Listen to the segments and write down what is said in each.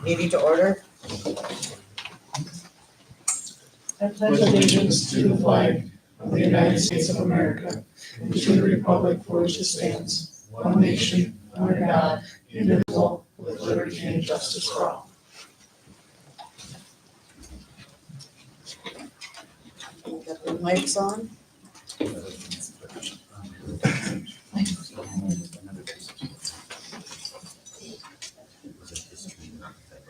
Meeting to order. I pledge allegiance to the flag of the United States of America and to the republic for which it stands, one nation, under God, indivisible, with liberty and justice for all. Got the mics on.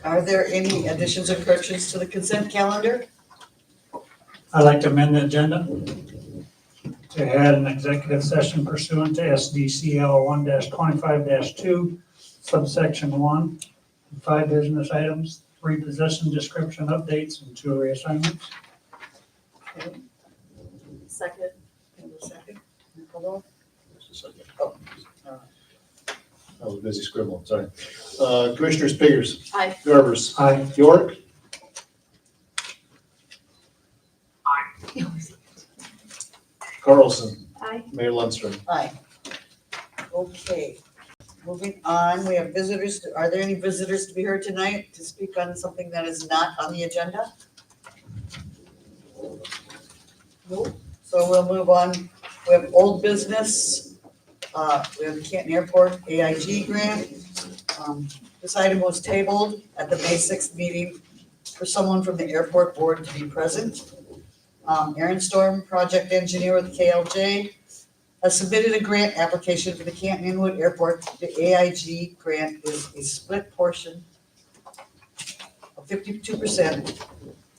Are there any additions or corrections to the consent calendar? I'd like to amend the agenda to add an executive session pursuant to SDCL 1-25-2, subsection 1, 5 business items, 3 possession description updates, and 2 reassignments. Okay. Second. And a second. Nicole? Just a second. Oh, all right. I was busy scribbling, sorry. Commissioners Piggers. Aye. Garbers. Aye. York. Carlson. Aye. Mayor Lundstrom. Aye. Okay, moving on, we have visitors. Are there any visitors to be heard tonight to speak on something that is not on the agenda? Nope. So we'll move on. We have old business. We have Canton Airport AIG grant. This item was tabled at the May 6th meeting for someone from the airport board to be present. Aaron Storm, project engineer with KLJ, has submitted a grant application for the Canton Inwood Airport. The AIG grant is a split portion of 52%,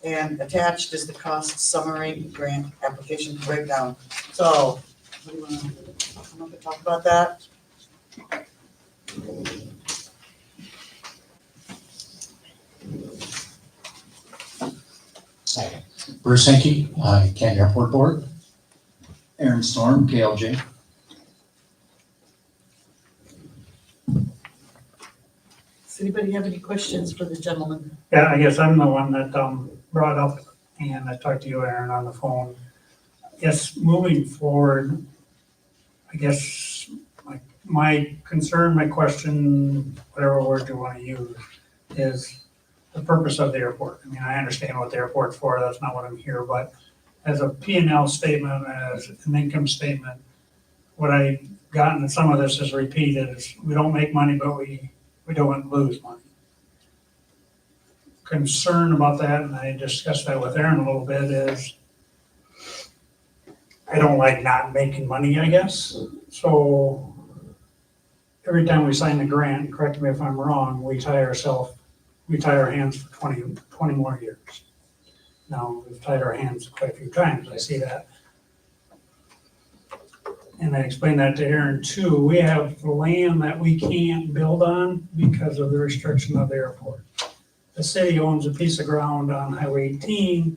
and attached is the cost summary grant application breakdown. So, what do you want to come up and talk about that? Bruce Henke, Canton Airport Board. Aaron Storm, KLJ. Does anybody have any questions for the gentleman? Yeah, I guess I'm the one that brought up, and I talked to you, Aaron, on the phone. Yes, moving forward, I guess my concern, my question, whatever word you want to use, is the purpose of the airport. I mean, I understand what the airport's for, that's not what I'm here, but as a P&L statement, as an income statement, what I've gotten, and some of this is repeated, is we don't make money, but we don't lose money. Concern about that, and I discussed that with Aaron a little bit, is I don't like not making money, I guess. So every time we sign the grant, correct me if I'm wrong, we tie our hands for 20 more years. Now, we've tied our hands quite a few times, I see that. And I explained that to Aaron too. We have land that we can't build on because of the restriction of the airport. The city owns a piece of ground on Highway 18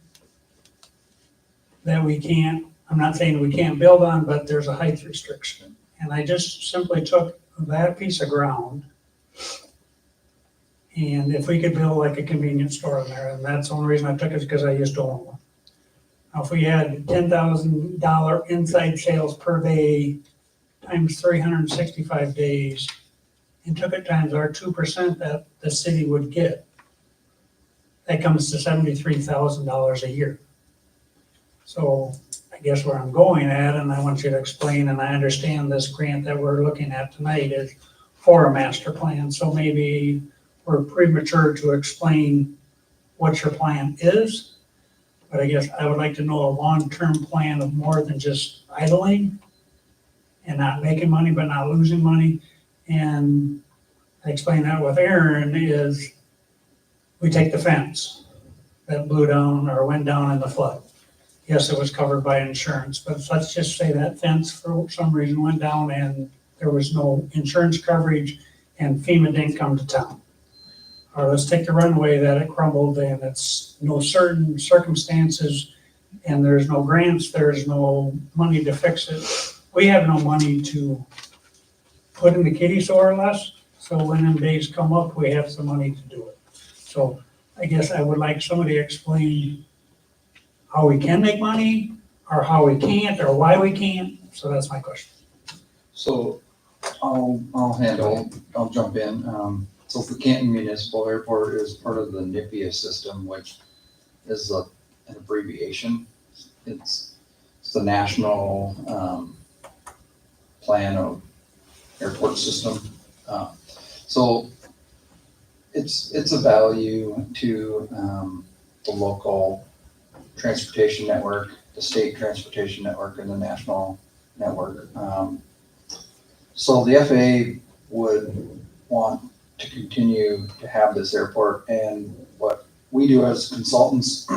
that we can't, I'm not saying we can't build on, but there's a height restriction. And I just simply took that piece of ground, and if we could build like a convenience store in there, and that's the only reason I took it is because I used to own one. Now, if we had $10,000 inside sales per day times 365 days and took it times our 2% that the city would get, that comes to $73,000 a year. So I guess where I'm going at, and I want you to explain, and I understand this grant that we're looking at tonight is for a master plan. So maybe we're premature to explain what your plan is. But I guess I would like to know a long-term plan of more than just idling and not making money, but not losing money. And I explained that with Aaron is we take the fence that blew down or went down in the flood. Yes, it was covered by insurance, but let's just say that fence for some reason went down and there was no insurance coverage and FEMA didn't come to town. Or let's take the runway that it crumbled and it's no certain circumstances and there's no grants, there's no money to fix it. We have no money to put in the kitty store less, so when them days come up, we have some money to do it. So I guess I would like somebody to explain how we can make money or how we can't or why we can't. So that's my question. So I'll jump in. So the Canton Municipal Airport is part of the NIPIA system, which is an abbreviation. It's the National Plan of Airport System. So it's a value to the local transportation network, the state transportation network, and the national network. So the FAA would want to continue to have this airport, and what we do as consultants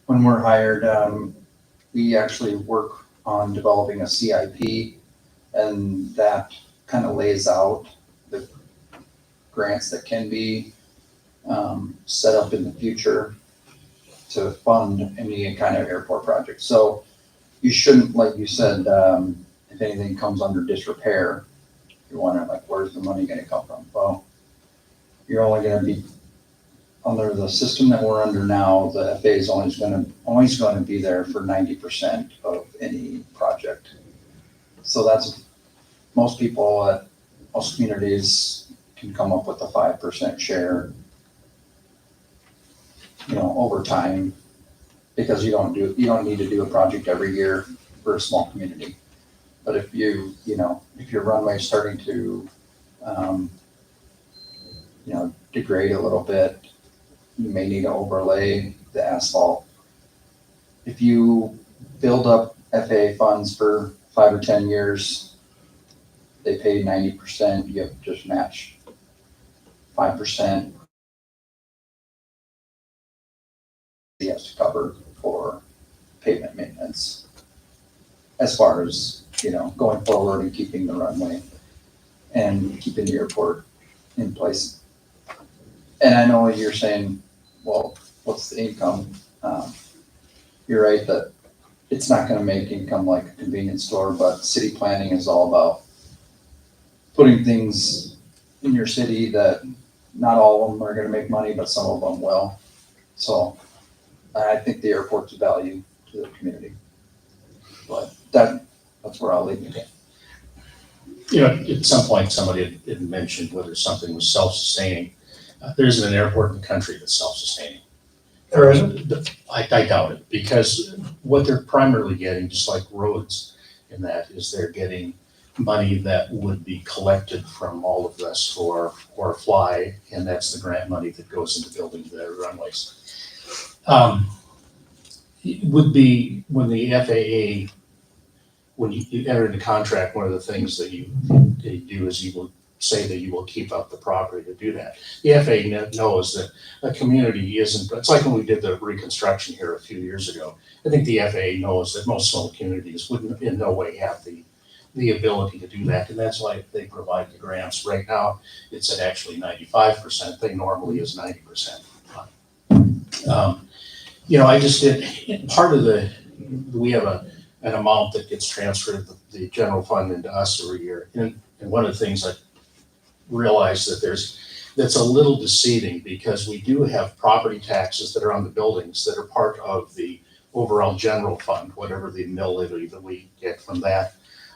when we're hired, we actually work on developing a CIP, and that kind of lays out the grants that can be set up in the future to fund any kind of airport project. So you shouldn't, like you said, if anything comes under disrepair, you're wondering like, where's the money gonna come from? Well, you're only gonna be, under the system that we're under now, the FAA is always gonna be there for 90% of any project. So that's, most people at most communities can come up with a 5% share, over time, because you don't need to do a project every year for a small community. But if if your runway is starting to, degrade a little bit, you may need to overlay the asphalt. If you build up FAA funds for 5 or 10 years, they pay 90%, you have to just match 5%. He has to cover for pavement maintenance as far as, going forward and keeping the runway and keeping the airport in place. And I know you're saying, well, what's the income? You're right that it's not going to make income like a convenience store, but city planning is all about putting things in your city that not all of them are going to make money, but some of them will. So I think the airport's a value to the community. But that's where I'll leave it. At some point, somebody had mentioned whether something was self-sustaining. There isn't an airport in the country that's self-sustaining. There isn't? I doubt it, because what they're primarily getting, just like roads in that, is they're getting money that would be collected from all of us for fly, and that's the grant money that goes into building the runways. It would be when the FAA, when you enter into contract, one of the things that you do is you will say that you will keep up the property to do that. The FAA knows that a community isn't, it's like when we did the reconstruction here a few years ago. I think the FAA knows that most small communities wouldn't in no way have the ability to do that, and that's why they provide the grants. Right now, it's at actually 95%. They normally is 90%. I just did, part of we have an amount that gets transferred the general fund into us every year. And one of the things I realized that's a little deceiving, because we do have property taxes that are on the buildings that are part of the overall general fund, whatever the mill levy that we get from that.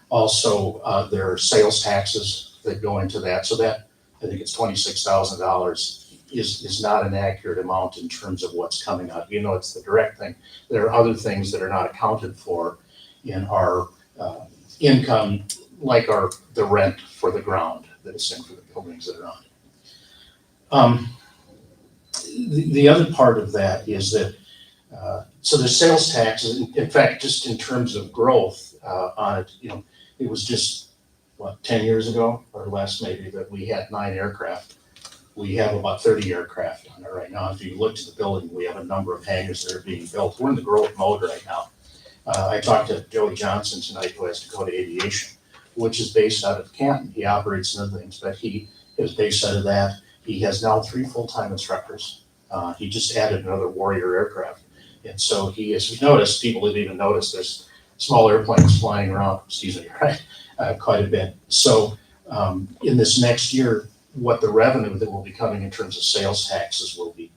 Also, there are sales taxes that go into that. So that, I think it's $26,000 is not an accurate amount in terms of what's coming out. It's the direct thing. There are other things that are not accounted for in our income, like the rent for the ground that is in for the buildings that are on it. The other part of that is that, so the sales taxes, in fact, just in terms of growth on it, it was just, 10 years ago or less maybe, that we had 9 aircraft. We have about 30 aircraft on it right now. If you look to the building, we have a number of hangars that are being built. We're in the growth mode right now. I talked to Joey Johnson tonight, who has Dakota Aviation, which is based out of Canton. He operates other things, but he is based out of that. He has now 3 full-time instructors. He just added another Warrior aircraft. And so he has noticed, people have even noticed there's small airplanes flying around, quite a bit. So in this next year, what the revenue that will be coming in terms of sales taxes will be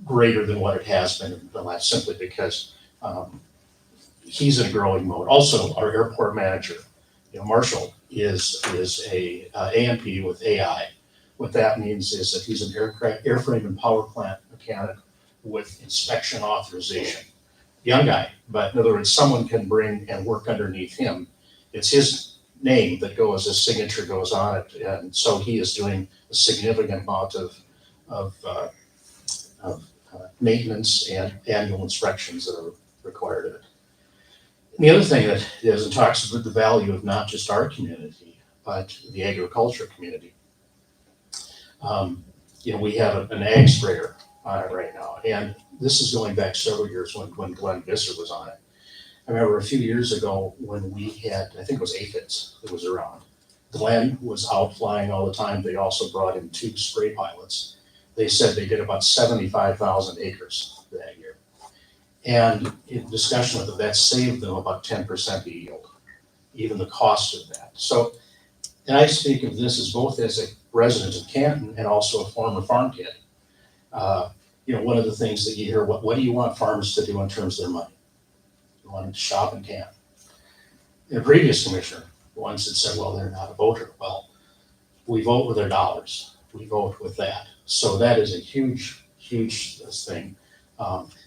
greater than what it has been in the last, simply because he's in a growing mode. Also, our airport manager, Marshall, is a AMP with AI. What that means is that he's an airframe and power plant mechanic with inspection authorization. Young guy, but in other words, someone can bring and work underneath him. It's his name that goes, his signature goes on it, and so he is doing a significant amount of maintenance and annual inspections that are required of it. And the other thing that is, and talks about the value of not just our community, but the agriculture community. We have an ag sprayer on it right now, and this is going back several years when Glenn Visser was on it. I remember a few years ago when we had, I think it was aphids that was around. Glenn was out flying all the time. They also brought in 2 spray pilots. They said they did about 75,000 acres that year. And in discussion with them, that saved them about 10% the yield, even the cost of that. So, and I speak of this as both as a resident of Canton and also a former farm kid. One of the things that you hear, what do you want farmers to do in terms of their money? You want them to shop in Canton. And a previous commissioner once had said, well, they're not a voter. Well, we vote with our dollars. We vote with that. So that is a huge, huge thing.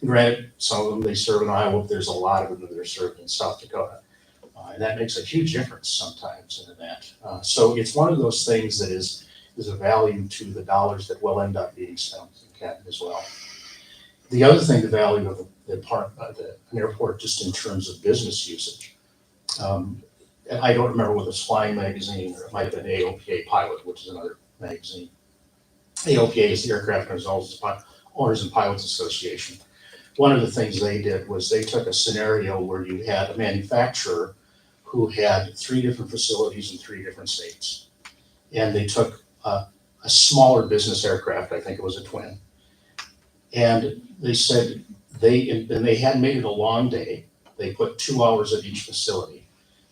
Granted, some of them, they serve in Iowa, but there's a lot of them that are served in South Dakota. And that makes a huge difference sometimes in that. So it's one of those things that is a value to the dollars that will end up being spent in Canton as well. The other thing, the value of an airport, just in terms of business usage. I don't remember whether it's Flying Magazine or it might have been AOPA Pilot, which is another magazine. AOPA is the Aircraft Owners and Pilots Association. One of the things they did was they took a scenario where you had a manufacturer who had 3 different facilities in 3 different states. And they took a smaller business aircraft, I think it was a twin. And they said they had made it a long day. They put 2 hours at each facility.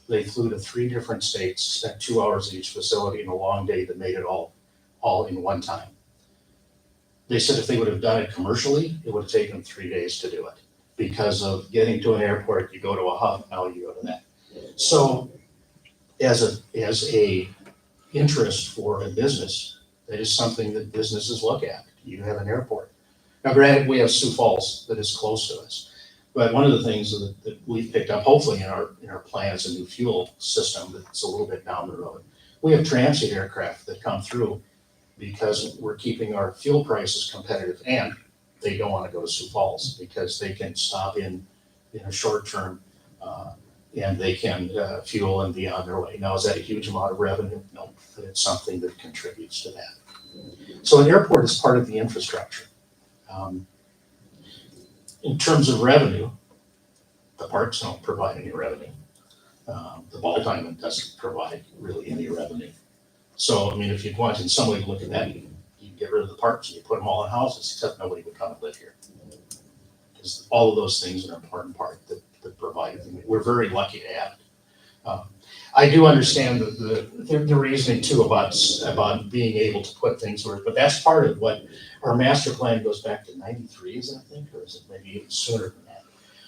They flew to 3 different states, spent 2 hours at each facility in a long day that made it all in one time. They said if they would have done it commercially, it would have taken 3 days to do it. Because of getting to an airport, you go to a hub, now you go to that. So as a interest for a business, that is something that businesses look at. You have an airport. Now granted, we have Sioux Falls that is close to us. But one of the things that we've picked up, hopefully in our plans, a new fuel system that's a little bit down the road. We have transit aircraft that come through because we're keeping our fuel prices competitive, and they don't want to go to Sioux Falls because they can stop in a short term and they can fuel and be on their way. Now, is that a huge amount of revenue? No, but it's something that contributes to that. So an airport is part of the infrastructure. In terms of revenue, the parks don't provide any revenue. The ball diamond doesn't provide really any revenue. So, I mean, if you wanted somebody to look at that, you get rid of the parks and you put them all in houses, except nobody would come and live here. Because all of those things are an important part that provide it. We're very lucky to have it. I do understand the reasoning too about being able to put things where, but that's part of what our master plan goes back to 93, is it, I think, or is it maybe even sooner than that?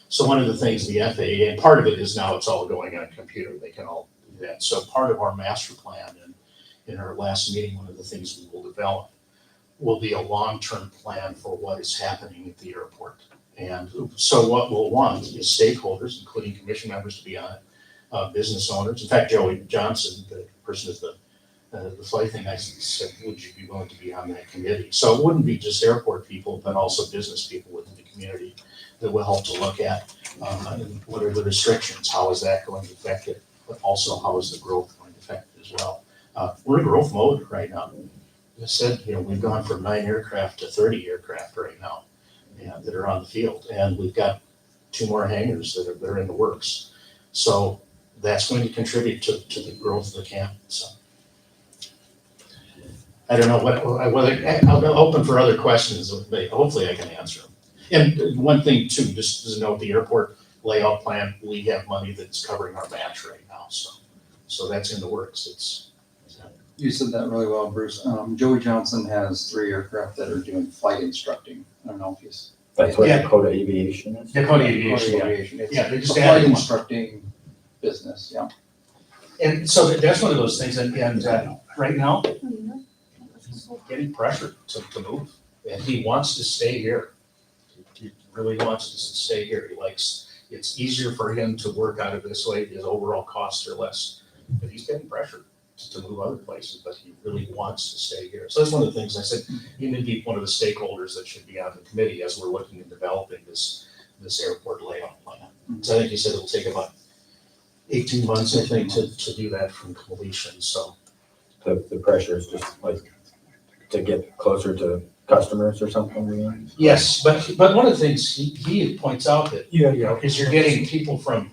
So one of the things the FAA, and part of it is now it's all going on a computer, they can all do that. So part of our master plan, and in our last meeting, one of the things we will develop will be a long-term plan for what is happening at the airport. And so what we'll want is stakeholders, including commission members, to be on it, business owners. In fact, Joey Johnson, the person with the flight thing, I said, would you be willing to be on that committee? So it wouldn't be just airport people, but also business people within the community that will help to look at what are the restrictions, how is that going to affect it, but also how is the growth going to affect it as well. We're in growth mode right now. As I said, we've gone from 9 aircraft to 30 aircraft right now that are on the field, and we've got 2 more hangars that are in the works. So that's going to contribute to the growth of the camp. So I don't know whether I'll open for other questions. Hopefully I can answer them. And one thing too, just as a note, the airport layout plan, we have money that's covering our match right now. So that's in the works. You said that really well, Bruce. Joey Johnson has 3 aircraft that are doing flight instructing. I don't know if he's. That's what Yeah. Dakota Aviation is. Dakota Aviation, Aviation. It's Yeah, they a just flight added one. instructing business, yeah. And so that's one of those things, and right now, he's getting pressured to move, and he wants to stay here. He really wants to stay here. He likes, it's easier for him to work out of this way, his overall costs are less, but he's getting pressured to move other places, but he really wants to stay here. So that's one of the things I said, he may be one of the stakeholders that should be on the committee as we're looking at developing this airport layout plan. So I think he said it'll take about 18 months, I think, to do that from completion, so. The pressure is just like to get closer to customers or something, you know? Yes, but one of the things he points out that, Yeah, you know, is you're getting people from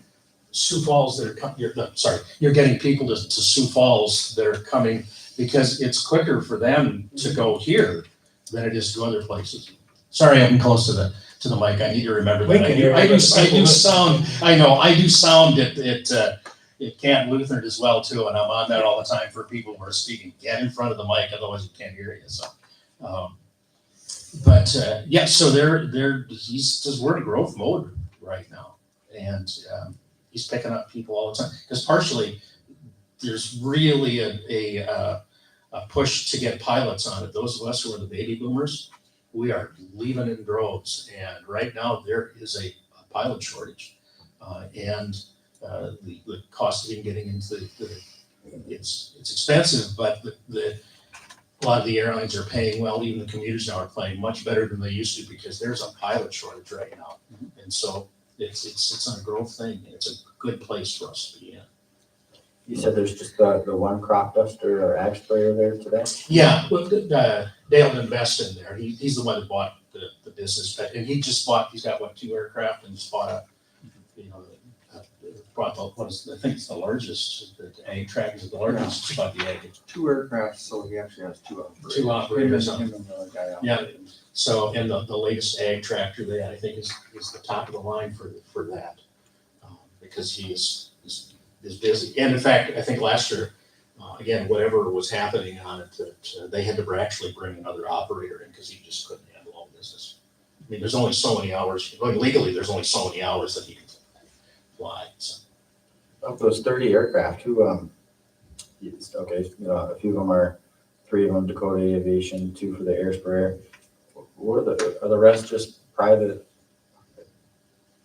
Sioux Falls that are, you're getting people to Sioux Falls that are coming because it's quicker for them to go here than it is to other places. Sorry, I'm close to the mic, I need to remember We that. can hear I you. do sound, I know, I do sound at Canton Lutheran as well too, and I'm on that all the time for people who are speaking. Get in front of the mic, otherwise you can't hear you, so. Yeah, so he's just, we're in growth mode right now. And he's picking up people all the time. Because partially, there's really a push to get pilots on it. Those of us who are the baby boomers, we are leaving in droves. And right now, there is a pilot shortage. The cost of even getting into it's expensive, but a lot of the airlines are paying well, even the commuters now are paying much better than they used to because there's a pilot shortage right now. And so it's a growth thing. It's a good place for us to be in. You said there's just the one crop duster or ag sprayer there today? Yeah, well, Dale invest in there. He's the one that bought the business, and he's got 2 aircraft and just bought I think it's the largest, the ag track is the largest, it's about the ag. 2 aircraft, so he actually has 2 operators. 2 operators. Him and the guy out. Yeah. So, and the latest ag tractor that I think is the top of the line for that, because he is busy. And in fact, I think last year, again, whatever was happening on it, that they had to actually bring another operator in because he just couldn't handle all the business. I mean, there's only so many hours, legally, there's only so many hours that he can fly, so. Of those 30 aircraft, who, a few of them are, 3 of them Dakota Aviation, 2 for the air sprayer. Are the rest just private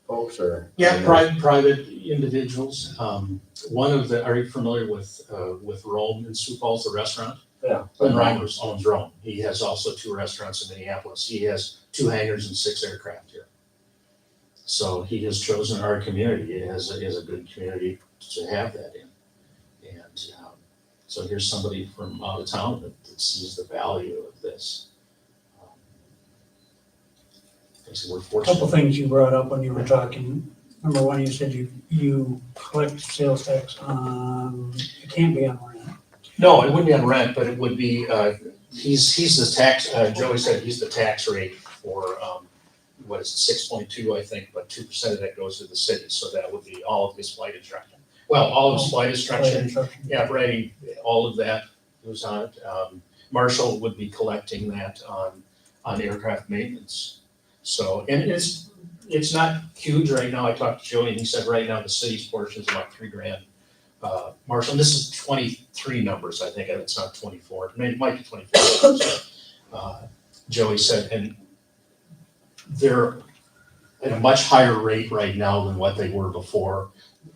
folks or? Yeah, private individuals. Are you familiar with Rome in Sioux Falls, the restaurant? Yeah. Glenn Reimers owns Rome. He has also 2 restaurants in Minneapolis. He has 2 hangars and 6 aircraft here. So he has chosen our community as a good community to have that in. And so here's somebody from out of town that sees the value of this. So we're fortunate. Couple things you brought up when you were talking. Number one, you said you collect sales tax on, it can't be on rent. No, it wouldn't be on rent, but it would be, he's the tax, Joey said he's the tax rate for, what is it, 6.2, I think, but 2% of that goes to the city, so that would be all of his flight instruction. Well, all of his flight instruction, yeah, right, all of that goes on it. Marshall would be collecting that on aircraft maintenance. So, and it's not huge right now. I talked to Joey and he said right now the city's portion is about $3,000. Marshall, and this is 23 numbers, I think, and it's not 24. It might be 24. Joey said, and they're at a much higher rate right now than what they were before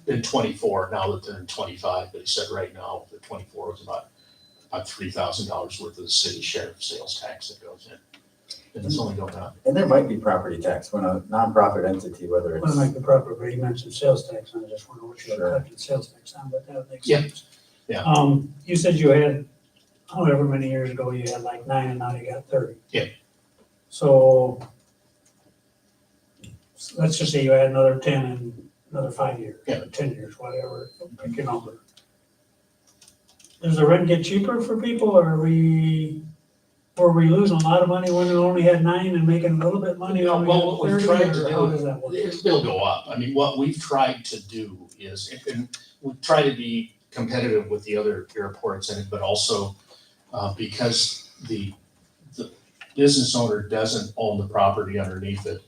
in 24, now that they're in 25. But he said right now the 24 was about $3,000 worth of the city share of sales tax that goes in. And it's only going up. And there might be property tax when a nonprofit entity, whether Well, it's. it might be proper, but you mentioned sales tax, and I just wonder what you're collecting sales tax on, but that makes Yeah. sense. Yeah. You said you had, however many years ago, you had like 9 and now you got 30. Yeah. So let's just say you had another 10 in another 5 years, Yeah. or 10 years, whatever, pick your number. Does the rent get cheaper for people, or are we losing a lot of money when we only had 9 and making a little bit money? Yeah, when we well, what had we've 30, tried to or how do- does that work? It'll go up. I mean, what we've tried to do is, and we try to be competitive with the other airports in it, but also because the business owner doesn't own the property underneath it,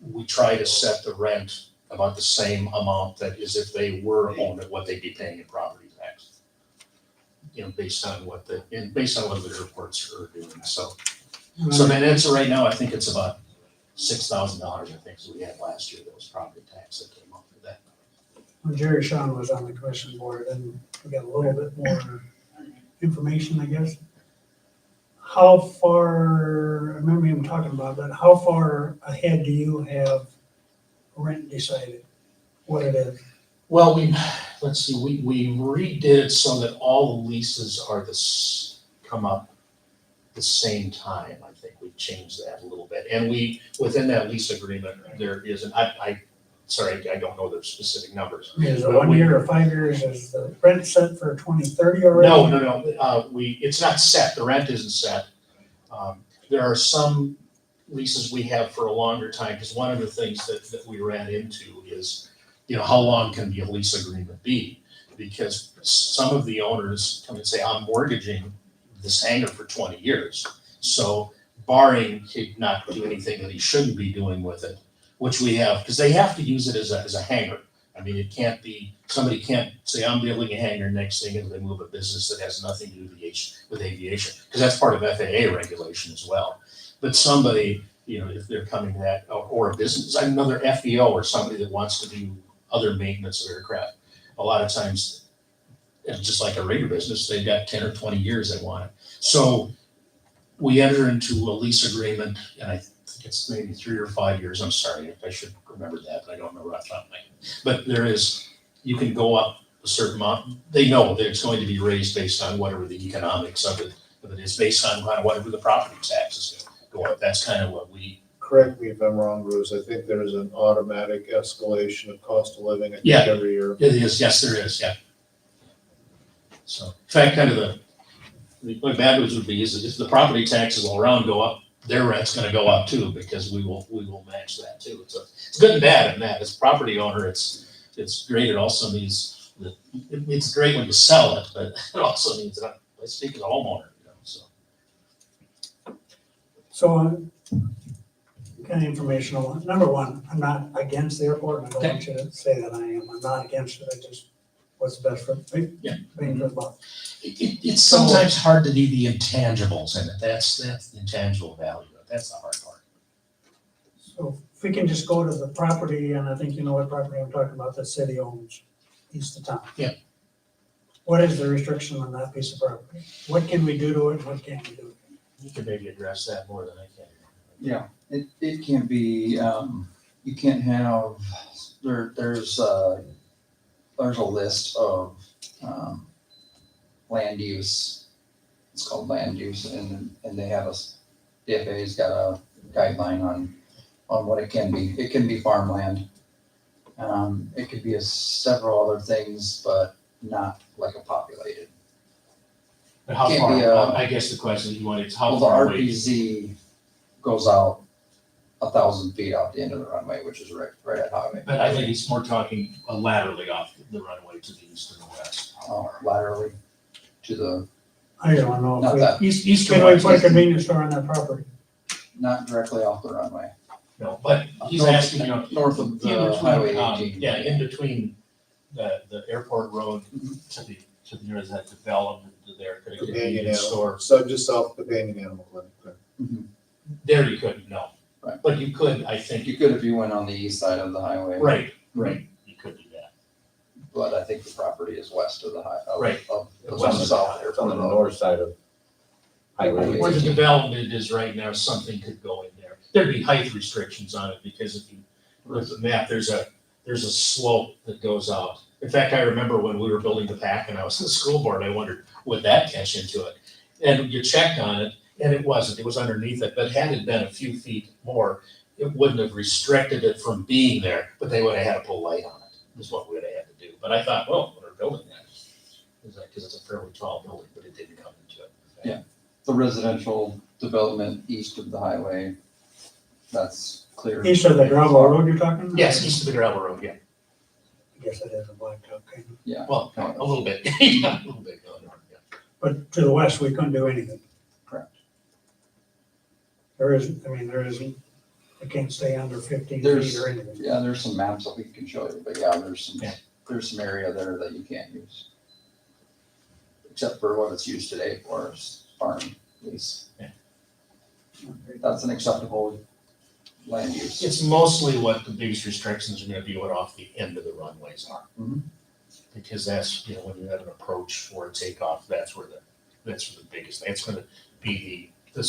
we try to set the rent about the same amount that is if they were owned it, what they'd be paying in property tax. based on what the airports are doing, so. So that answer right now, I think it's about $6,000, I think, so we had last year, that was property tax that came up with that. When Jerry Sean was on the commission board, and we got a little bit more information, I guess. How far, I remember him talking about that, how far ahead do you have rent decided, what it is? Well, we redid it so that all the leases are come up the same time. I think we changed that a little bit. And within that lease agreement, there is, and I don't know the specific numbers. Is it 1 year or 5 years, is the rent set for 2030 already? No, it's not set, the rent isn't set. There are some leases we have for a longer time, because one of the things that we ran into is, how long can the lease agreement be? Because some of the owners come and say, I'm mortgaging this hangar for 20 years. So barring he not do anything that he shouldn't be doing with it, which we have, because they have to use it as a hangar. I mean, it can't be, somebody can't say, I'm building a hangar, next thing is they move a business that has nothing to do with aviation, because that's part of FAA regulation as well. But somebody, if they're coming to that, or a business, another FBO or somebody that wants to do other maintenance of aircraft, a lot of times, it's just like a regular business, they've got 10 or 20 years they want it. So we enter into a lease agreement, and I think it's maybe 3 or 5 years, I'm sorry, I should remember that, but I don't remember off the top of my head. But you can go up a certain amount, they know that it's going to be raised based on whatever the economics of it is, based on whatever the property taxes go up. That's kind of what we. Correct me if I'm wrong, Bruce, I think there's an automatic escalation of cost of living, I think, Yeah. every year. It is, yes, there is, yeah. So, in fact, kind of the bad news would be is if the property taxes all around go up, their rent's gonna go up too, because we will match that too. It's good and bad in that. As a property owner, it's great. It also means that it's great when you sell it, but it also means that I speak as a homeowner, so. So, kind of informational, number one, I'm not against the airport, and I don't want you to say that I am, I'm not against it, I just, what's the best for, Yeah. bang for the buck. It's sometimes hard to do the intangibles in it. That's the intangible value. That's the hard part. So if we can just go to the property, and I think you know what property I'm talking about, the city owns east of town. Yeah. What is the restriction on that piece of property? What can we do to it, what can't we do? You can maybe address that more than I can. Yeah, it can be, you can't have, there's a list of, land use. It's called land use, and they have the FAA's got a guideline on what it can be. It can be farmland. It could be several other things, but not like a populated. But how Can't far, be I guess the question you wanted is how Well, far the away? RPZ goes out 1,000 feet off the end of the runway, which is right at highway. But I think he's more talking laterally off the runway to the east and the west. Laterally to the, I just wanna know Not if that. we, East can we put a convenience store on that property? not directly off the runway. No, but he's North- asking, North of the Highway 18. Yeah, in between the airport road to the, near that development there, could it be Companion a store? animal, so just south of Companion Animal Clinic. Mhm. There you couldn't, no. Right. But you could, I think, You could if you went on the east side of the highway. right, you could do that. But I think the property is west of the Right. It's West on of the the south highway. It's on the airport road. north side of Highway Where the 18. development is right now, something could go in there. There'd be height restrictions on it, because if you look at the map, there's a slope that goes out. In fact, I remember when we were building the PAC and I was in the school board, I wondered, would that catch into it? And you checked on it, and it wasn't, it was underneath it, but had it been a few feet more, it wouldn't have restricted it from being there, but they would have had to put light on it, is what we would have had to do. But I thought, well, when we're building that, because it's a fairly tall building, but it didn't come into it. Yeah. The residential development east of the highway, that's clear. East of the gravel road you're talking about? Yes, east of the gravel road, yeah. I guess it is a blacktop kind of. Yeah. Well, a little bit, yeah, a little bit going on, yeah. But to the west, we couldn't do anything. Correct. There isn't, it can't stay under 15 feet There's- or anything. Yeah, there's some maps that we can show you, but yeah, Yeah. there's some area there that you can't use. except for what it's used today for is farm lease. Yeah. That's an acceptable land use. It's mostly what the biggest restrictions are gonna be what off the end of the runways are. Mhm. Because that's, when you have an approach for a takeoff, that's where the biggest, that's gonna be the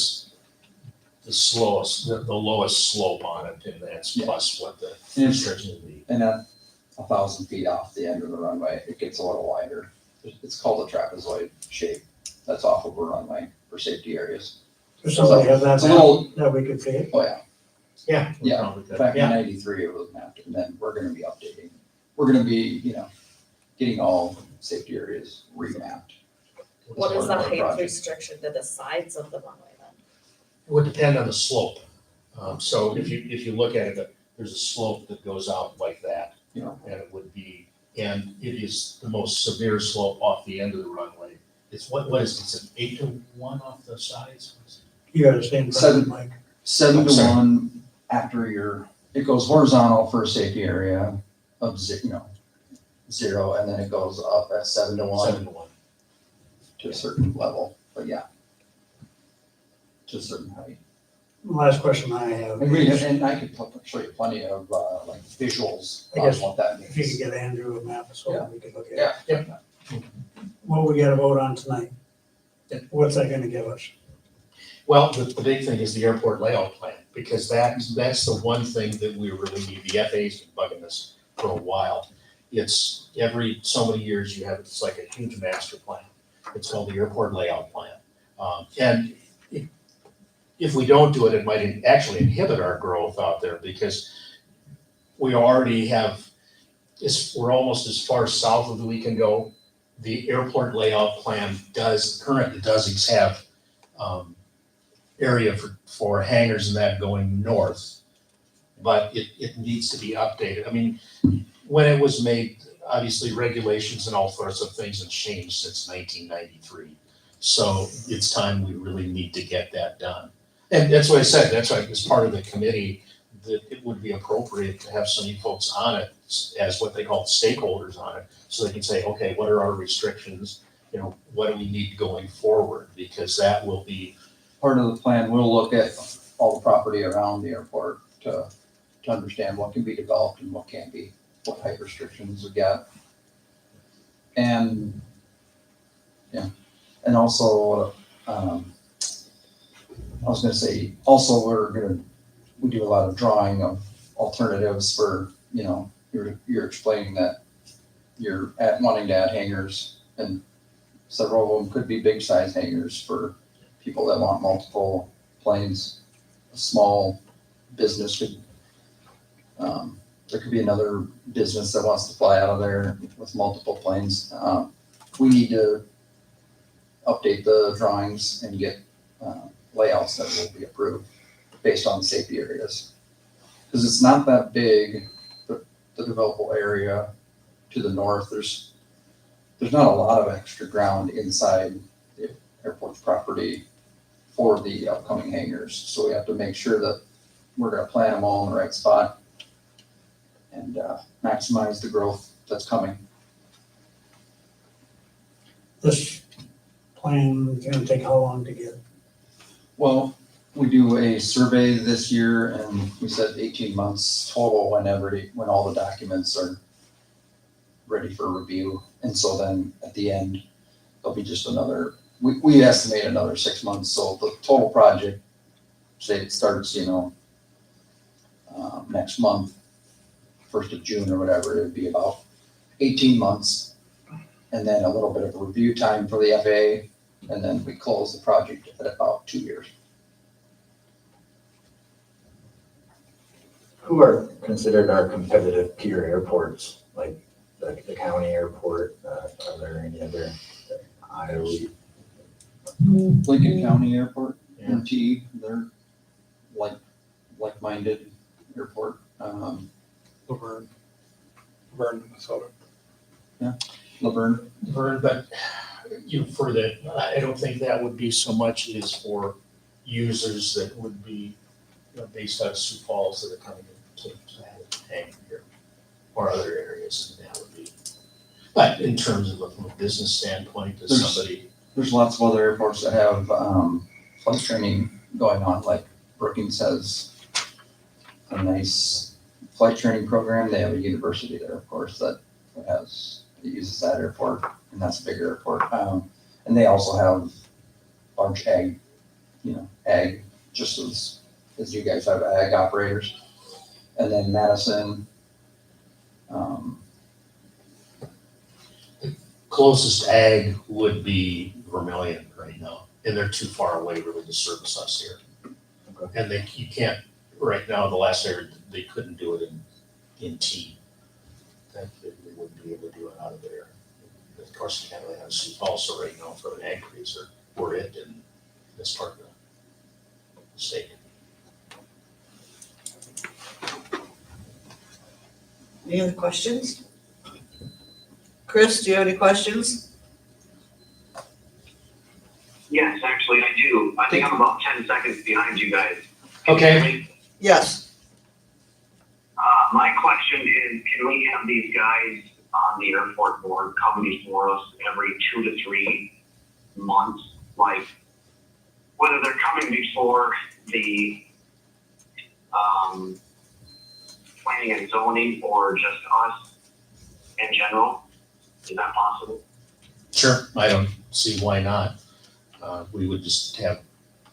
slowest, the lowest slope on it, and that's Yeah. plus what the And it's- restriction will be. And at 1,000 feet off the end of the runway, it gets a little wider. It's called a trapezoid shape. That's off of a runway for safety areas. Does somebody have that It's a little- map that we could see it? Oh, yeah. Yeah. Yeah. probably could. Back in Yeah. '93, it was mapped, and then we're gonna be updating. We're gonna be, getting all safety areas remapped. What is the part of our height project. restriction to the sides of the runway then? It would depend on the slope. So if you look at it, there's a slope that goes out like that. Yeah. And it would be, and it is the most severe slope off the end of the runway. It's what is it? It's an 8-to-1 off the sides? You gotta stay in front of the mic. 7 to I'm sorry. 1 after it goes horizontal for a safety area of 0, and then it goes up at 7 to 1 7-to-1. to a certain level, but yeah. To a certain height. Last question I have And is, I could show you plenty of like visuals I on guess what that if you could means. get Andrew a map so Yeah. we could look at it. Yeah. What we gotta vote on tonight? What's that gonna give us? Well, the big thing is the airport layout plan, because that's the one thing that we really need. The FAA's been bugging us for a while. It's every so many years you have, it's like a huge master plan. It's called the airport layout plan. And if we don't do it, it might actually inhibit our growth out there, because we already have, we're almost as far south as we can go. The airport layout plan currently does have area for hangars and that going north, but it needs to be updated. I mean, when it was made, obviously regulations and all sorts of things have changed since 1993. So it's time we really need to get that done. And that's what I said, that's why as part of the committee, that it would be appropriate to have some of you folks on it as what they call stakeholders on it, so they can say, okay, what are our restrictions? What do we need going forward? Because that will be, Part of the plan, we'll look at all the property around the airport to understand what can be developed and what can't be, what height restrictions we got. And, and also, I was gonna say, also, we do a lot of drawing of alternatives for, you're explaining that you're wanting to add hangars, and several of them could be big size hangars for people that want multiple planes. A small business could, there could be another business that wants to fly out of there with multiple planes. We need to update the drawings and get layouts that will be approved based on safety areas. Because it's not that big, the developable area to the north, there's not a lot of extra ground inside the airport's property for the upcoming hangars. So we have to make sure that we're gonna plant them all in the right spot and maximize the growth that's coming. This plan is gonna take how long to get? Well, we do a survey this year, and we said 18 months total when all the documents are ready for review. And so then at the end, there'll be just another, we estimate another 6 months. So the total project, say it starts, next month, 1st of June or whatever, it'd be about 18 months. And then a little bit of review time for the FAA, and then we close the project at about 2 years. Who are considered our competitive peer airports, like the county airport? Are there any other Iowa? Lincoln County Airport, Yeah. MT, they're like-minded airport. Laverne, Minnesota. Laverne, Vern, but for the, I don't think that would be so much as for users that would be based out of Sioux Falls that are coming to hang here or other areas, and that would be. But in terms of from a business standpoint, does There's- somebody, There's lots of other airports that have, flight training going on, like Brookings has a nice flight training program. They have a university there, of course, that uses that airport, and that's a big airport. And they also have large ag, just as you guys have ag operators. And then Madison, closest ag would be Vermillion right now, and they're too far away really to service us here. Okay. And you can't, right now, the last I heard, they couldn't do it in T. That they wouldn't be able to do it out of there. Of course, you can't really have Sioux Falls right now for an ag cruiser, or it in this part of the state. Any other questions? Chris, do you have any questions? Yes, actually, I do. I think I'm about 10 seconds behind you guys. Can you Okay. hear me? Yes. My question is, can we have these guys on the airport board come before us every 2 to 3 months? Like, whether they're coming before the planning and zoning or just us in general? Is that possible? Sure, I don't see why not. We would just have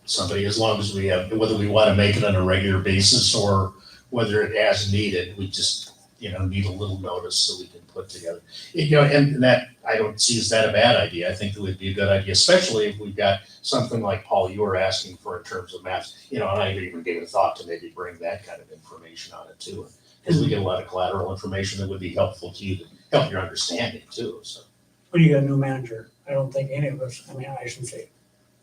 somebody, as long as we have, whether we want to make it on a regular basis or whether it as needed, we just, need a little notice so we can put together. And that, I don't see as that a bad idea. I think that would be a good idea, especially if we've got something like Paul, you were asking for in terms of maps. And I even gave a thought to maybe bring that kind of information on it too. Because we get a lot of collateral information that would be helpful to you, to help your understanding too, so. When you got a new manager, I don't think any of us, I shouldn't say,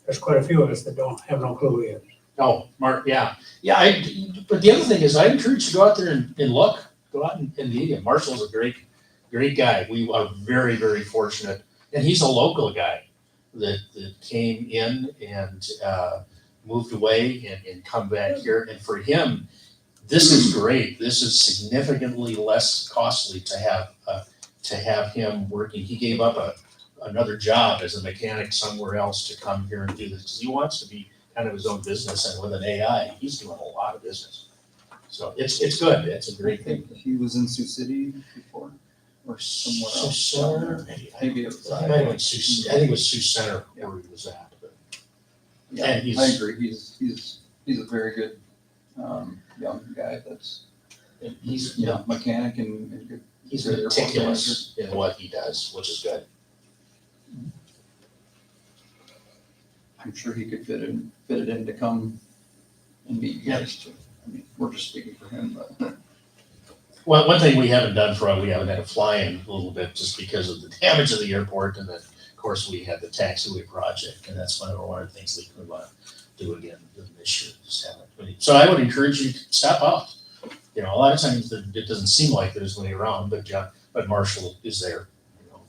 there's quite a few of us that don't have no clue who he is. Oh, Mark, yeah. Yeah, but the other thing is I encourage you to go out there and look, go out and meet him. Marshall's a great guy. We are very, very fortunate. And he's a local guy that came in and moved away and come back here. And for him, this is great. This is significantly less costly to have him working. He gave up another job as a mechanic somewhere else to come here and do this, because he wants to be kind of his own business, and with an AI, he's doing a lot of business. So it's good. It's a great thing. he was in Sioux City before, or somewhere else. Sioux Center, Maybe it was. I think it was Sioux Center where he was at, but. Yeah, And he's- I agree. He's a very good, young guy that's, and he's, mechanic and good. he's good airport meticulous in what he does, which is good. I'm sure he could fit it in to come and meet you guys too. I mean, we're just speaking for him, but. Well, one thing we haven't done we haven't had a fly-in a little bit just because of the damage of the airport, and then, of course, we had the taxiway project, and that's one of the things that we want to do again this year, just haven't. So I would encourage you to stop out. A lot of times it doesn't seem like there's any around, but Marshall is there,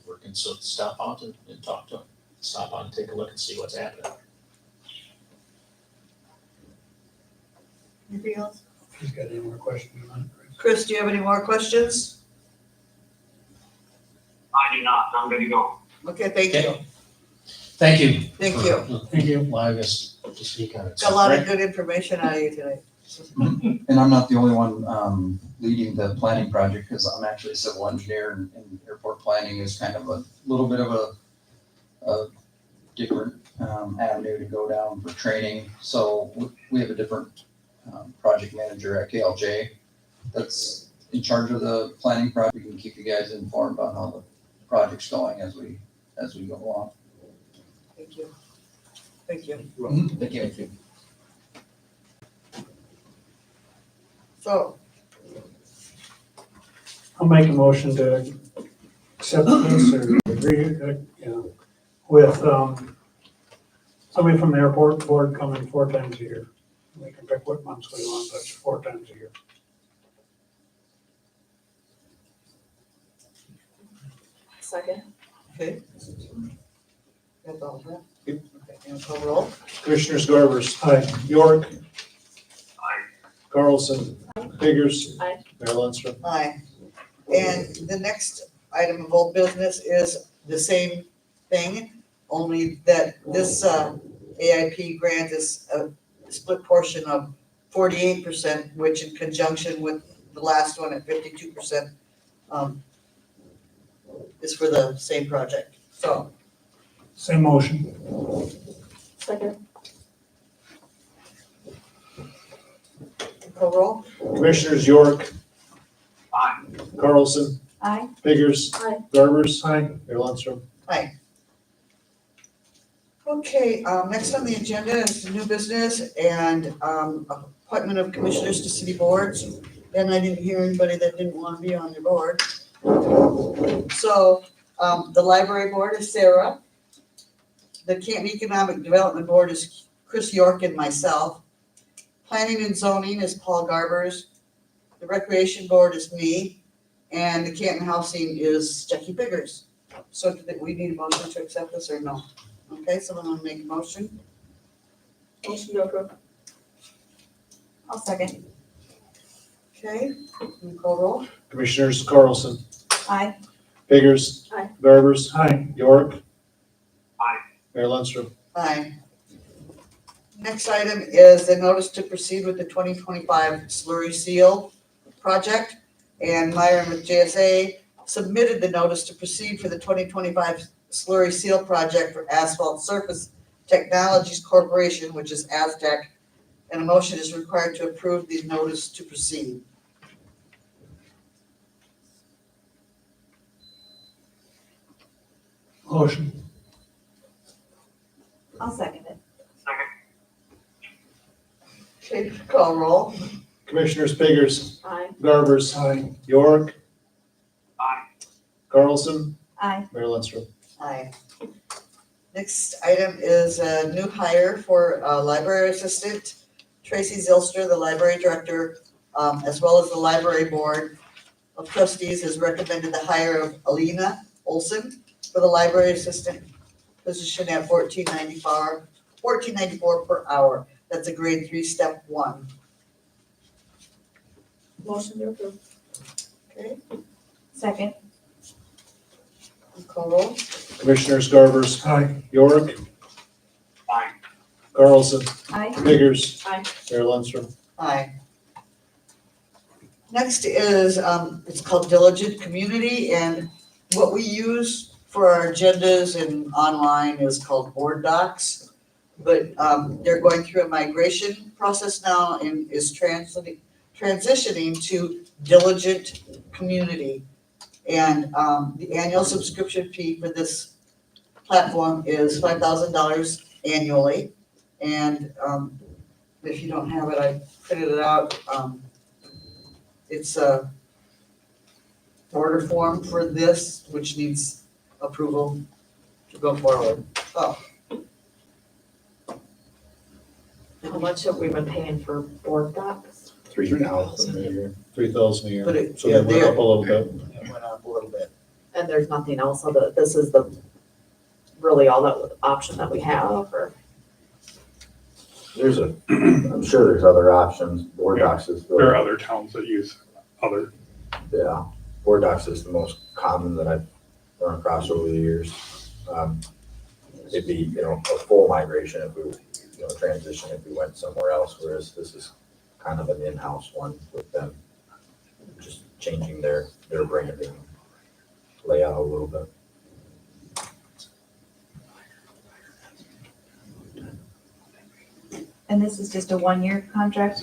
working, so stop out and talk to him. Stop out and take a look and see what's happening. Anything else? If he's got any more questions on it. Chris, do you have any more questions? I do not. I'm good to go. Okay, thank you. Okay. Thank you. Thank you. Thank you. Allowing us to speak on it. Got a lot of good information out of you today. And I'm not the only one, leading the planning project, because I'm actually a civil engineer, and airport planning is kind of a little bit of a different, avenue to go down for training. So we have a different, project manager at KLJ that's in charge of the planning project. We can keep you guys informed on how the project's going as we go along. Thank you. Thank you. Thank you. So, I'll make a motion to accept this or agree, with, somebody from the airport board coming 4 times a year. We can pick what months we want, but it's 4 times a year. Second. okay. That's all, huh? Okay, and call roll. Commissioners Garbers, Aye. York, Aye. Carlson, Biggers. Aye. Mayor Lundstrom. Aye. And the next item of old business is the same thing, only that this AIP grant is a split portion of 48%, which in conjunction with the last one at 52%, is for the same project. So, Same motion. Second. call roll. Commissioners York, Aye. Carlson, Aye. Biggers, Aye. Garbers, Aye. Mayor Lundstrom. Aye. Okay, next on the agenda is new business and appointment of commissioners to city boards. And I didn't hear anybody that didn't want to be on your board. So, the library board is Sarah. The Canton Economic Development Board is Chris York and myself. Planning and zoning is Paul Garbers. The recreation board is me. And the Canton Housing is Jackie Biggers. So do we need a motion to accept this or no? Okay, someone want to make a motion? Motion to approve. I'll second. Okay, can we call roll? Commissioners Carlson, Aye. Biggers, Aye. Garbers, Aye. York. Aye. Mayor Lundstrom. Aye. Next item is the notice to proceed with the 2025 slurry seal project. And Myron with JSA submitted the notice to proceed for the 2025 slurry seal project for Asphalt Surface Technologies Corporation, which is Aztec. And a motion is required to approve the notice to proceed. Motion. I'll second it. Second. Okay, call roll. Commissioners Biggers, Aye. Garbers, Aye. York, Aye. Carlson, Aye. Mayor Lundstrom. Aye. Next item is a new hire for a library assistant. Tracy Zilster, the library director, as well as the library board of trustees has recommended the hire of Alina Olson for the library assistant position at $14.94 per hour. That's a grade 3, step 1. Motion to approve. Okay, Second. call roll. Commissioners Garbers, Aye. York, Aye. Carlson, Aye. Biggers, Aye. Mayor Lundstrom. Aye. Next is, it's called Diligent Community, and what we use for our agendas and online is called Board Docs. But, they're going through a migration process now and is transitioning to Diligent Community. And, the annual subscription fee for this platform is $5,000 annually. And, if you don't have it, I printed it out. It's a order form for this, which needs approval to go forward. Oh, How much have we been paying for board docs? 3,000 a year. 3,000 a year. But it- So yeah, they went up a little bit. it went up a little bit. And there's nothing else, so that this is the, really all that option that we have, or? I'm sure there's other options. Board Docs is There are the, other towns that use other. yeah, Board Docs is the most common that I've run across over the years. It'd be, a full migration if we, transition if we went somewhere else, whereas this is kind of an in-house one with them, just changing their branding layout a little bit. And this is just a one-year contract?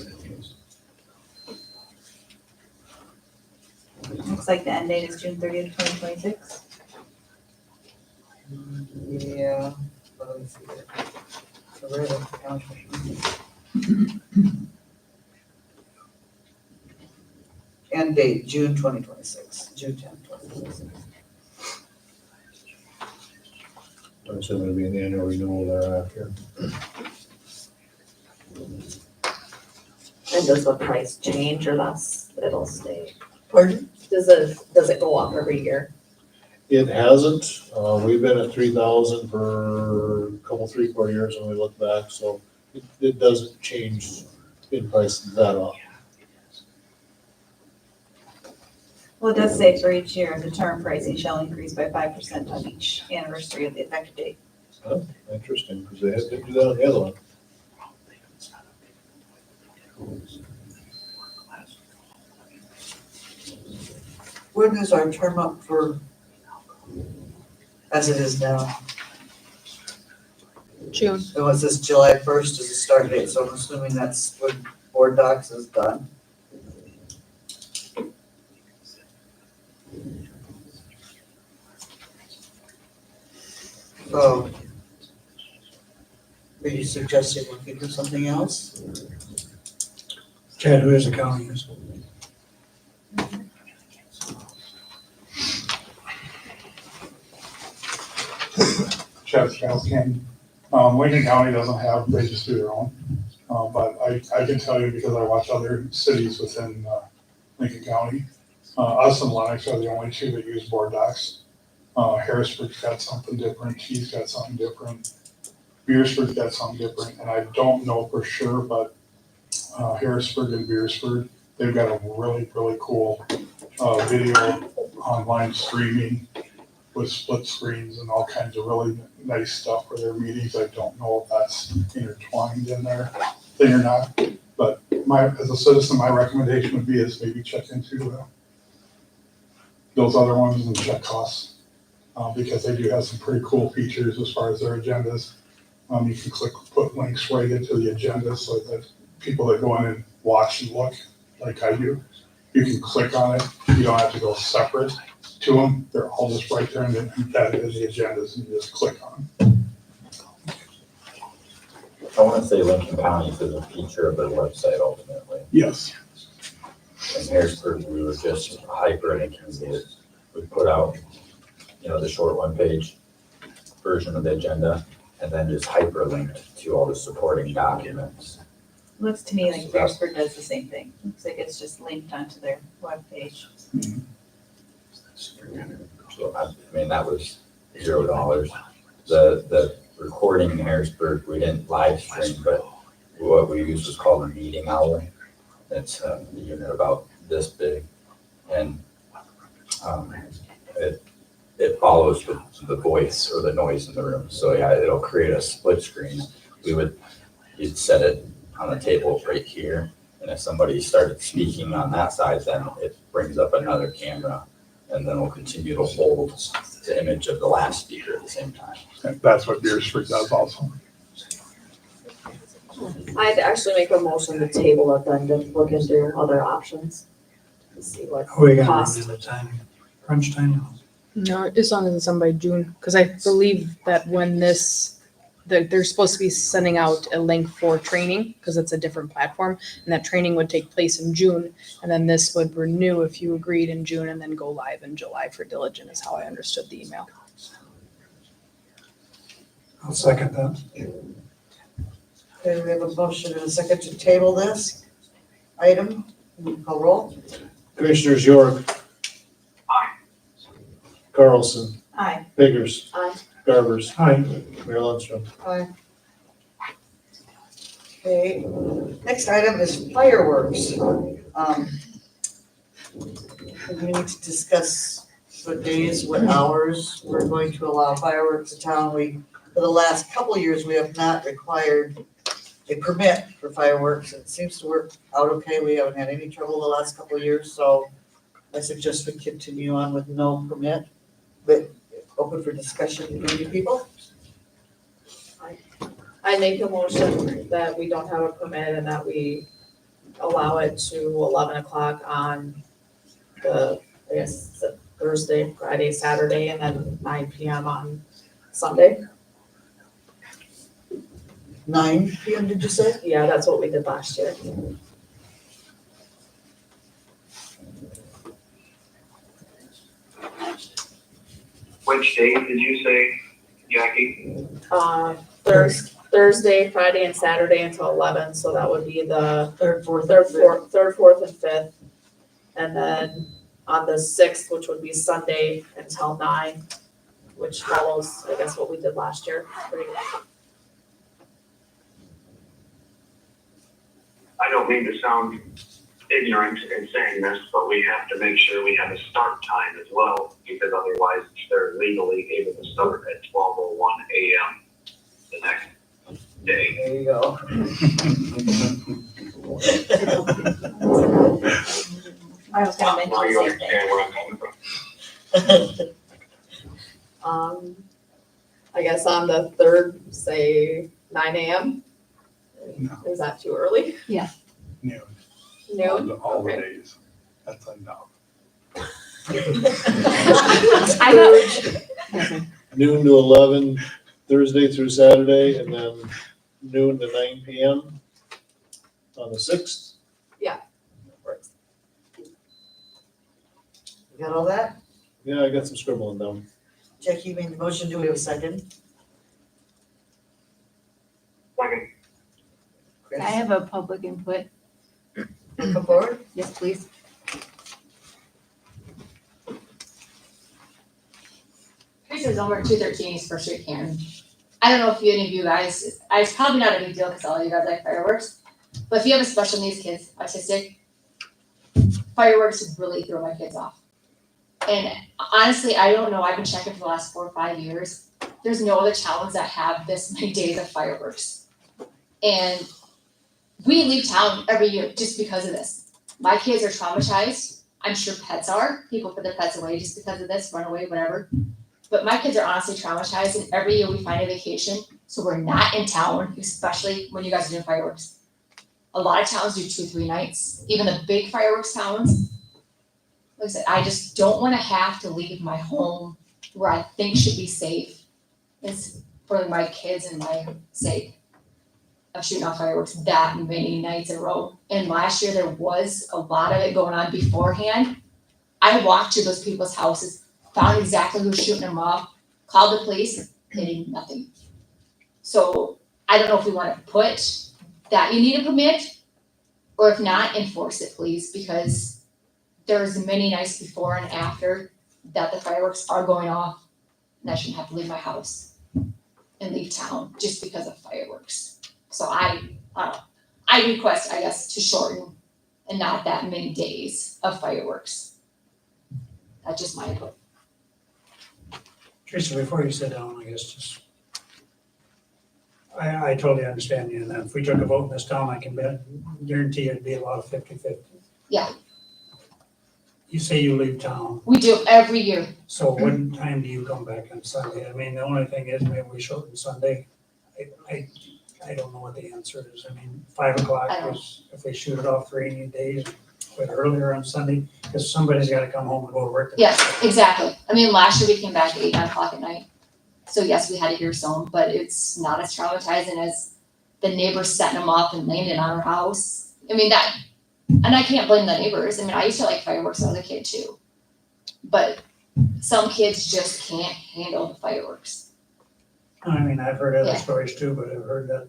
Looks like the end date is June 30th, 2026. Yeah. Let me see here. So where the county commission? End date, June 2026, June 10th, 2026. I'm assuming it'll be an annual renewal thereafter. And does the price change or it'll stay? Pardon? Does it go up every year? It hasn't. We've been at 3,000 for a couple, 3-4 years when we look back, so it doesn't change in price that often. Well, it does say for each year, the term pricing shall increase by 5% on each anniversary of the effective date. Oh, interesting, because they didn't do that on the other one. When is our term up for, as it is now? June. It was this July 1st is the start date, so I'm assuming that's when board docs is done. So, are you suggesting we could do something else? Chad, who is the county use? Chad Scalcan. Lincoln County doesn't have, they just do their own. But I can tell you because I watch other cities within Lincoln County. Us and Lennox are the only two that use board docs. Harrisburg's got something different, T's got something different, Beersford's got something different, and I don't know for sure, but Harrisburg and Beersford, they've got a really, really cool video online streaming with split screens and all kinds of really nice stuff for their meetings. I don't know if that's intertwined in their thing or not, but as a citizen, my recommendation would be is maybe check into those other ones and check costs. Because they do have some pretty cool features as far as their agendas. You can put links right into the agenda so that people that go in and watch and look, like I do, you can click on it. You don't have to go separate to them. They're all just right there and embedded in the agendas and you just click on them. I want to say Lincoln County is a feature of their website ultimately. Yes. In Harrisburg, we were just hyperlinking it. We put out, the short one-page version of the agenda, and then just hyperlinked to all the supporting documents. Looks to me like Bearsford does the same thing. Looks like it's just linked onto their webpage. So, that was $0. The recording in Harrisburg, we didn't live stream, but what we used was called a meeting owl. It's a unit about this big, and it follows the voice or the noise in the room. So yeah, it'll create a split screen. You'd set it on a table right here, and if somebody started speaking on that side, then it brings up another camera, and then we'll continue to hold the image of the last speaker at the same time. And that's what Beersford does also. I'd actually make a motion to table it then to look into other options. To see what We got cost. to run into time, crunch time. No, as long as it's done by June, because I believe that when they're supposed to be sending out a link for training, because it's a different platform, and that training would take place in June, and then this would renew if you agreed in June and then go live in July for Diligent, is how I understood the email. I'll second that. Okay, we have a motion and a second to table this item. Call roll. Commissioners York. Aye. Carlson, Aye. Biggers, Aye. Garbers, Hi, Mayor Lundstrom. Aye. Okay, next item is fireworks. We need to discuss what days, what hours we're going to allow fireworks in town. For the last couple of years, we have not required a permit for fireworks. It seems to work out okay. We haven't had any trouble the last couple of years, so I suggest we continue on with no permit, but open for discussion with any people. I make a motion that we don't have a permit and that we allow it to 11 o'clock on Thursday, Friday, Saturday, and then 9 PM on Sunday. 9 PM, did you say? Yeah, that's what we did last year. Which day did you say, Jackie? Thursday, Friday, and Saturday until 11, so that would be the Third, fourth, third, and fifth. fourth, and fifth. And then on the 6th, which would be Sunday until 9, which follows, I guess, what we did last year. Pretty much. I don't mean to sound ignorant in saying this, but we have to make sure we have a start time as well, because otherwise they're legally able to start at 12:01 a.m. the next day. There you go. I was gonna mention Now the you same thing. understand where I'm coming from. I guess on the third, say 9 a.m. No. Is that too early? Noon. Noon? All the Okay. days. That's enough. I know. Noon to 11, Thursday through Saturday, and then noon to 9 p.m. on the 6th. You got all that? Yeah, I got some scribbling down. Jackie made the motion, do we have a second? Second. Chris, I have a public input. come forward. Yes, please. Teresa Zomer, 213 East First Street, Canton. I don't know if any of you guys, it's probably not a big deal because all of you guys like fireworks, but if you have a special needs kid, autistic, fireworks really throw my kids off. And honestly, I don't know, I've been checking for the last 4 or 5 years. There's no other towns that have this many days of fireworks. And we leave town every year just because of this. My kids are traumatized. I'm sure pets are. People put their pets away just because of this, run away, whatever. But my kids are honestly traumatized, and every year we find a vacation, so we're not in town, especially when you guys are doing fireworks. A lot of towns do 2-3 nights, even the big fireworks towns. Like I said, I just don't wanna have to leave my home where I think should be safe. It's for my kids and my sake of shooting off fireworks that many nights in a row. And last year, there was a lot of it going on beforehand. I walked to those people's houses, found exactly who was shooting them off, called the police, they did nothing. So I don't know if we wanna put that you need a permit, or if not, enforce it, please, because there's many nights before and after that the fireworks are going off, and I shouldn't have to leave my house and leave town just because of fireworks. So I request, I guess, to shorten and not that many days of fireworks. That's just my input. Teresa, before you sit down, I guess just, I totally understand you, and if we took a vote in this town, I can guarantee it'd be a lot of 50-50. Yeah. You say you leave town, We do every year. so what time do you come back on Sunday? I mean, the only thing is, maybe we shorten Sunday. I don't know what the answer is. I mean, 5 I o'clock don't- is, if we shoot it off 3 days, quit earlier on Sunday, because somebody's gotta come home and go to work. the next Yes, day. exactly. I mean, last year we came back at 8, 9 o'clock at night. So yes, we had to hear some, but it's not as traumatizing as the neighbors setting them up and landing on our house. I mean, and I can't blame the neighbors. I mean, I used to like fireworks as a kid too. But some kids just can't handle the fireworks. I mean, I've heard other Yeah. stories too, but I've heard that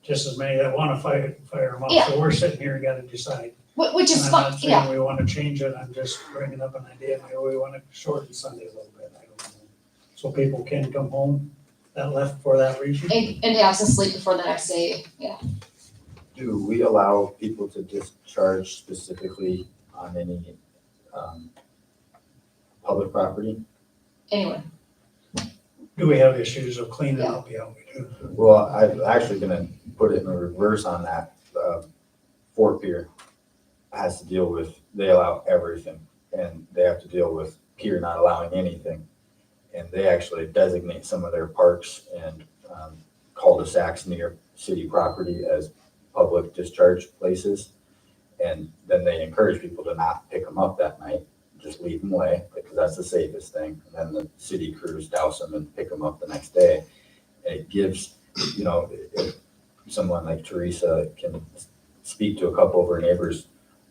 just as many that wanna fire them up. Yeah. So we're sitting here, gotta decide. Which is And fun, I'm not yeah. saying we wanna change it, I'm just bringing up an idea, maybe we wanna shorten Sunday a little bit, I don't know. So people can come home that left for that reason. And have some sleep before the next day, yeah. Do we allow people to discharge specifically on any, public property? Anyway, Do we have issues of cleaning Yeah. up? Yeah, we do. Well, I'm actually gonna put it in the reverse on that. Fort Pier has to deal with, they allow everything, and they have to deal with Pier not allowing anything. And they actually designate some of their parks and cul-de-sacs near city property as public discharge places. And then they encourage people to not pick them up that night, just leave them away, because that's the safest thing. And then the city crews douse them and pick them up the next day. And it gives, if someone like Teresa can speak to a couple of her neighbors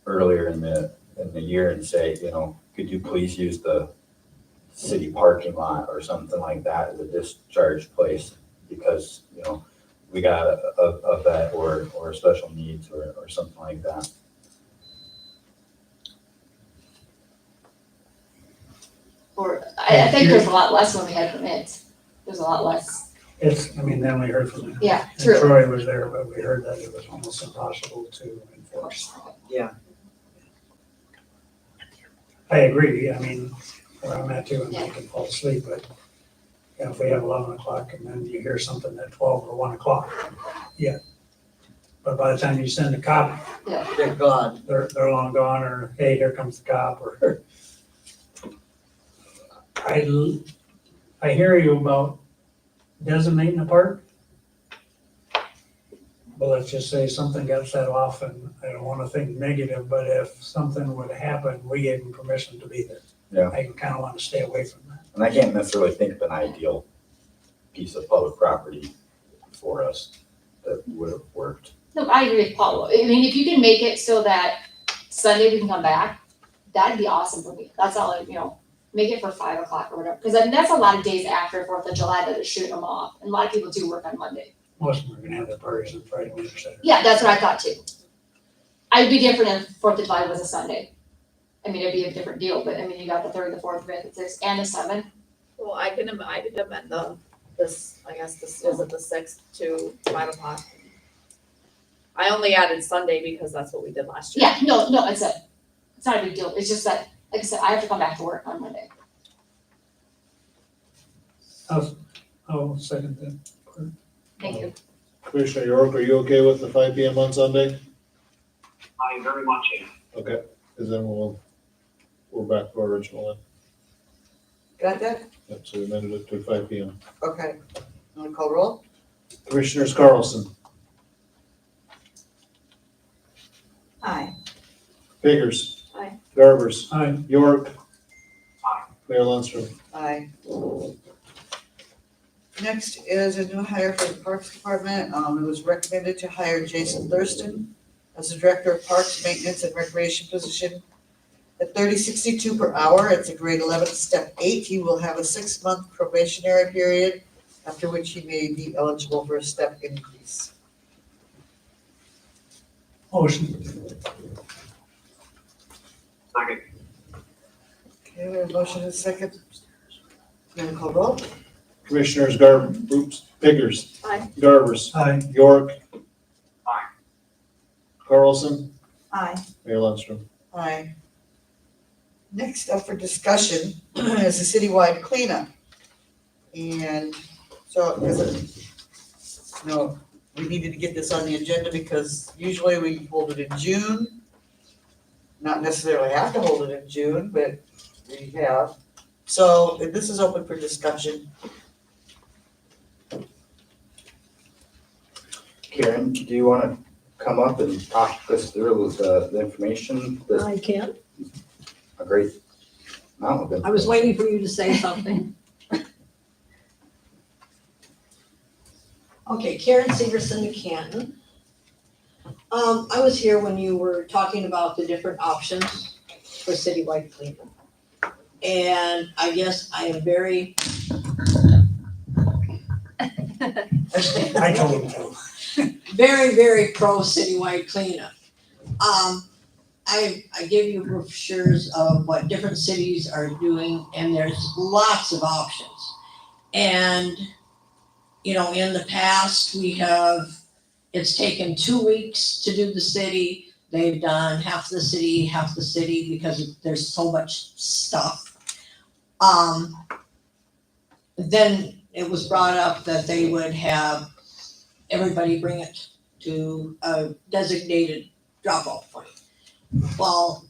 earlier in the year and say, could you please use the city parking lot or something like that as a discharge place, because, we got a vet or special needs or something like that. or I think there's a lot less when we had permits. There's a lot less. Then we heard from them. Yeah, And true. Troy was there, but we heard that it was almost impossible to enforce. I agree, I mean, where I'm at too, and I can fall asleep, but you know, if we have 11 o'clock and then you hear something at 12 or 1 o'clock, yeah. But by the time you send a cop, They're gone. they're long gone, or hey, here comes the cop, or I hear you about designating a park. But let's just say something got set off, and I don't wanna think negative, but if something would happen, we gave them permission to be there. Yeah. I kinda wanna stay away from that. And I can't necessarily think of an ideal piece of public property for us that would have worked. No, I agree with Paul. I mean, if you can make it so that Sunday we can come back, that'd be awesome for me. That's all, make it for 5 o'clock or whatever. Cause then that's a lot of days after 4th of July that are shooting them off. And a lot of people do work on Monday. Most of them are gonna have their parties on Friday, night, or Saturday. Yeah, that's what I thought too. I'd be different if 4th of July was a Sunday. I mean, it'd be a different deal, but I mean, you got the 3rd, the 4th, 5th, the 6th, and the 7th. Well, I can amend this, I guess this, is it the 6th to 5 o'clock? I only added Sunday because that's what we did last year. Yeah, no, it's not a big deal. It's just that, like I said, I have to come back to work on Monday. I'll second that. Thank you. Commissioner York, are you okay with the 5 PM on Sunday? I very much am. Okay, because then we're back to our original then. Got that? Yep, so we amended it to 5 PM. Okay. Want to call roll? Commissioners Carlson, Aye. Biggers. Aye. Garbers. Aye. York. Aye. Mayor Lundstrom. Aye. Next is a new hire for the Parks Department. It was recommended to hire Jason Thurston as the Director of Parks, Maintenance, and Recreation position at $30.62 per hour. It's a grade 11, step 8. He will have a 6-month probationary period, after which he may be eligible for a step increase. Motion. Second. Okay, we have a motion and a second. You want to call roll? Commissioners Biggers. Aye. Garbers. Aye. York. Aye. Carlson. Aye. Mayor Lundstrom. Aye. Next up for discussion is the citywide cleanup. And so, we needed to get this on the agenda because usually we hold it in June. Not necessarily have to hold it in June, but we have. So this is open for discussion. Karen, do you want to come up and talk us through the information? I can. A great amount of information. I was waiting for you to say something. Okay, Karen Severson of Canton. I was here when you were talking about the different options for citywide cleanup. And I guess I am very. I told him to. Very, very pro citywide cleanup. I give you brochures of what different cities are doing, and there's lots of options. And, in the past, it's taken 2 weeks to do the city. They've done half the city because there's so much stuff. Then it was brought up that they would have everybody bring it to a designated drop-off point. Well,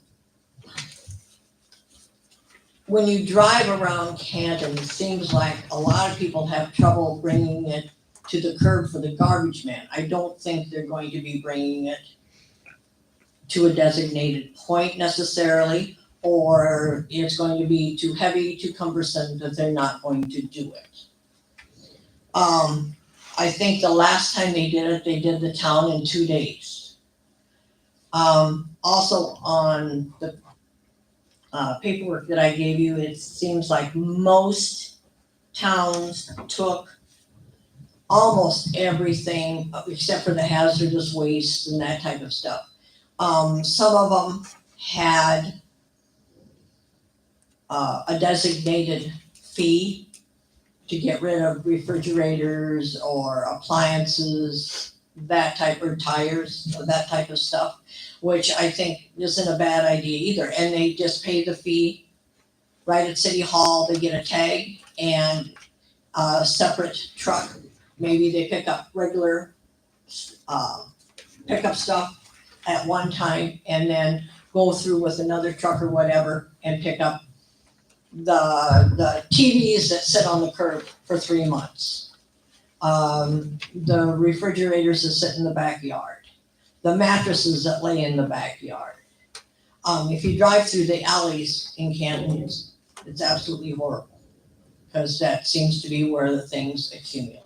when you drive around Canton, it seems like a lot of people have trouble bringing it to the curb for the garbage man. I don't think they're going to be bringing it to a designated point necessarily, or it's going to be too heavy, too cumbersome that they're not going to do it. I think the last time they did it, they did the town in 2 days. Also on the paperwork that I gave you, it seems like most towns took almost everything except for the hazardous waste and that type of stuff. Some of them had a designated fee to get rid of refrigerators or appliances that type of tires, that type of stuff, which I think isn't a bad idea either. And they just pay the fee right at City Hall. They get a tag and a separate truck. Maybe they pick up regular pickup stuff at one time and then go through with another truck or whatever and pick up the TVs that sit on the curb for 3 months. The refrigerators that sit in the backyard, the mattresses that lay in the backyard. If you drive through the alleys in Canton, it's absolutely horrible, because that seems to be where the things accumulate.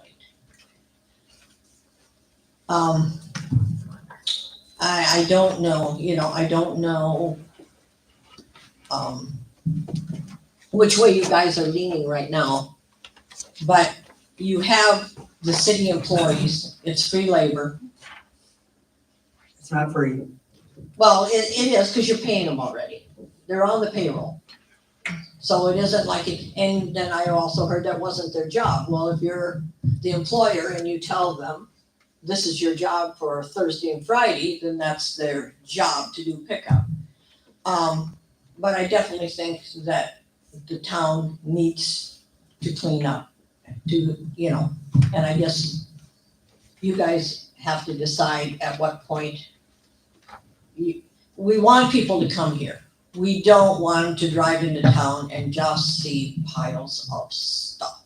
I don't know, I don't know which way you guys are leaning right now, but you have the city employees, it's free labor. It's not free. Well, it is, because you're paying them already. They're on the payroll. So it isn't like it, and then I also heard that wasn't their job. Well, if you're the employer and you tell them, this is your job for Thursday and Friday, then that's their job to do pickup. But I definitely think that the town needs to clean up, and I guess you guys have to decide at what point. We want people to come here. We don't want them to drive into town and just see piles of stuff.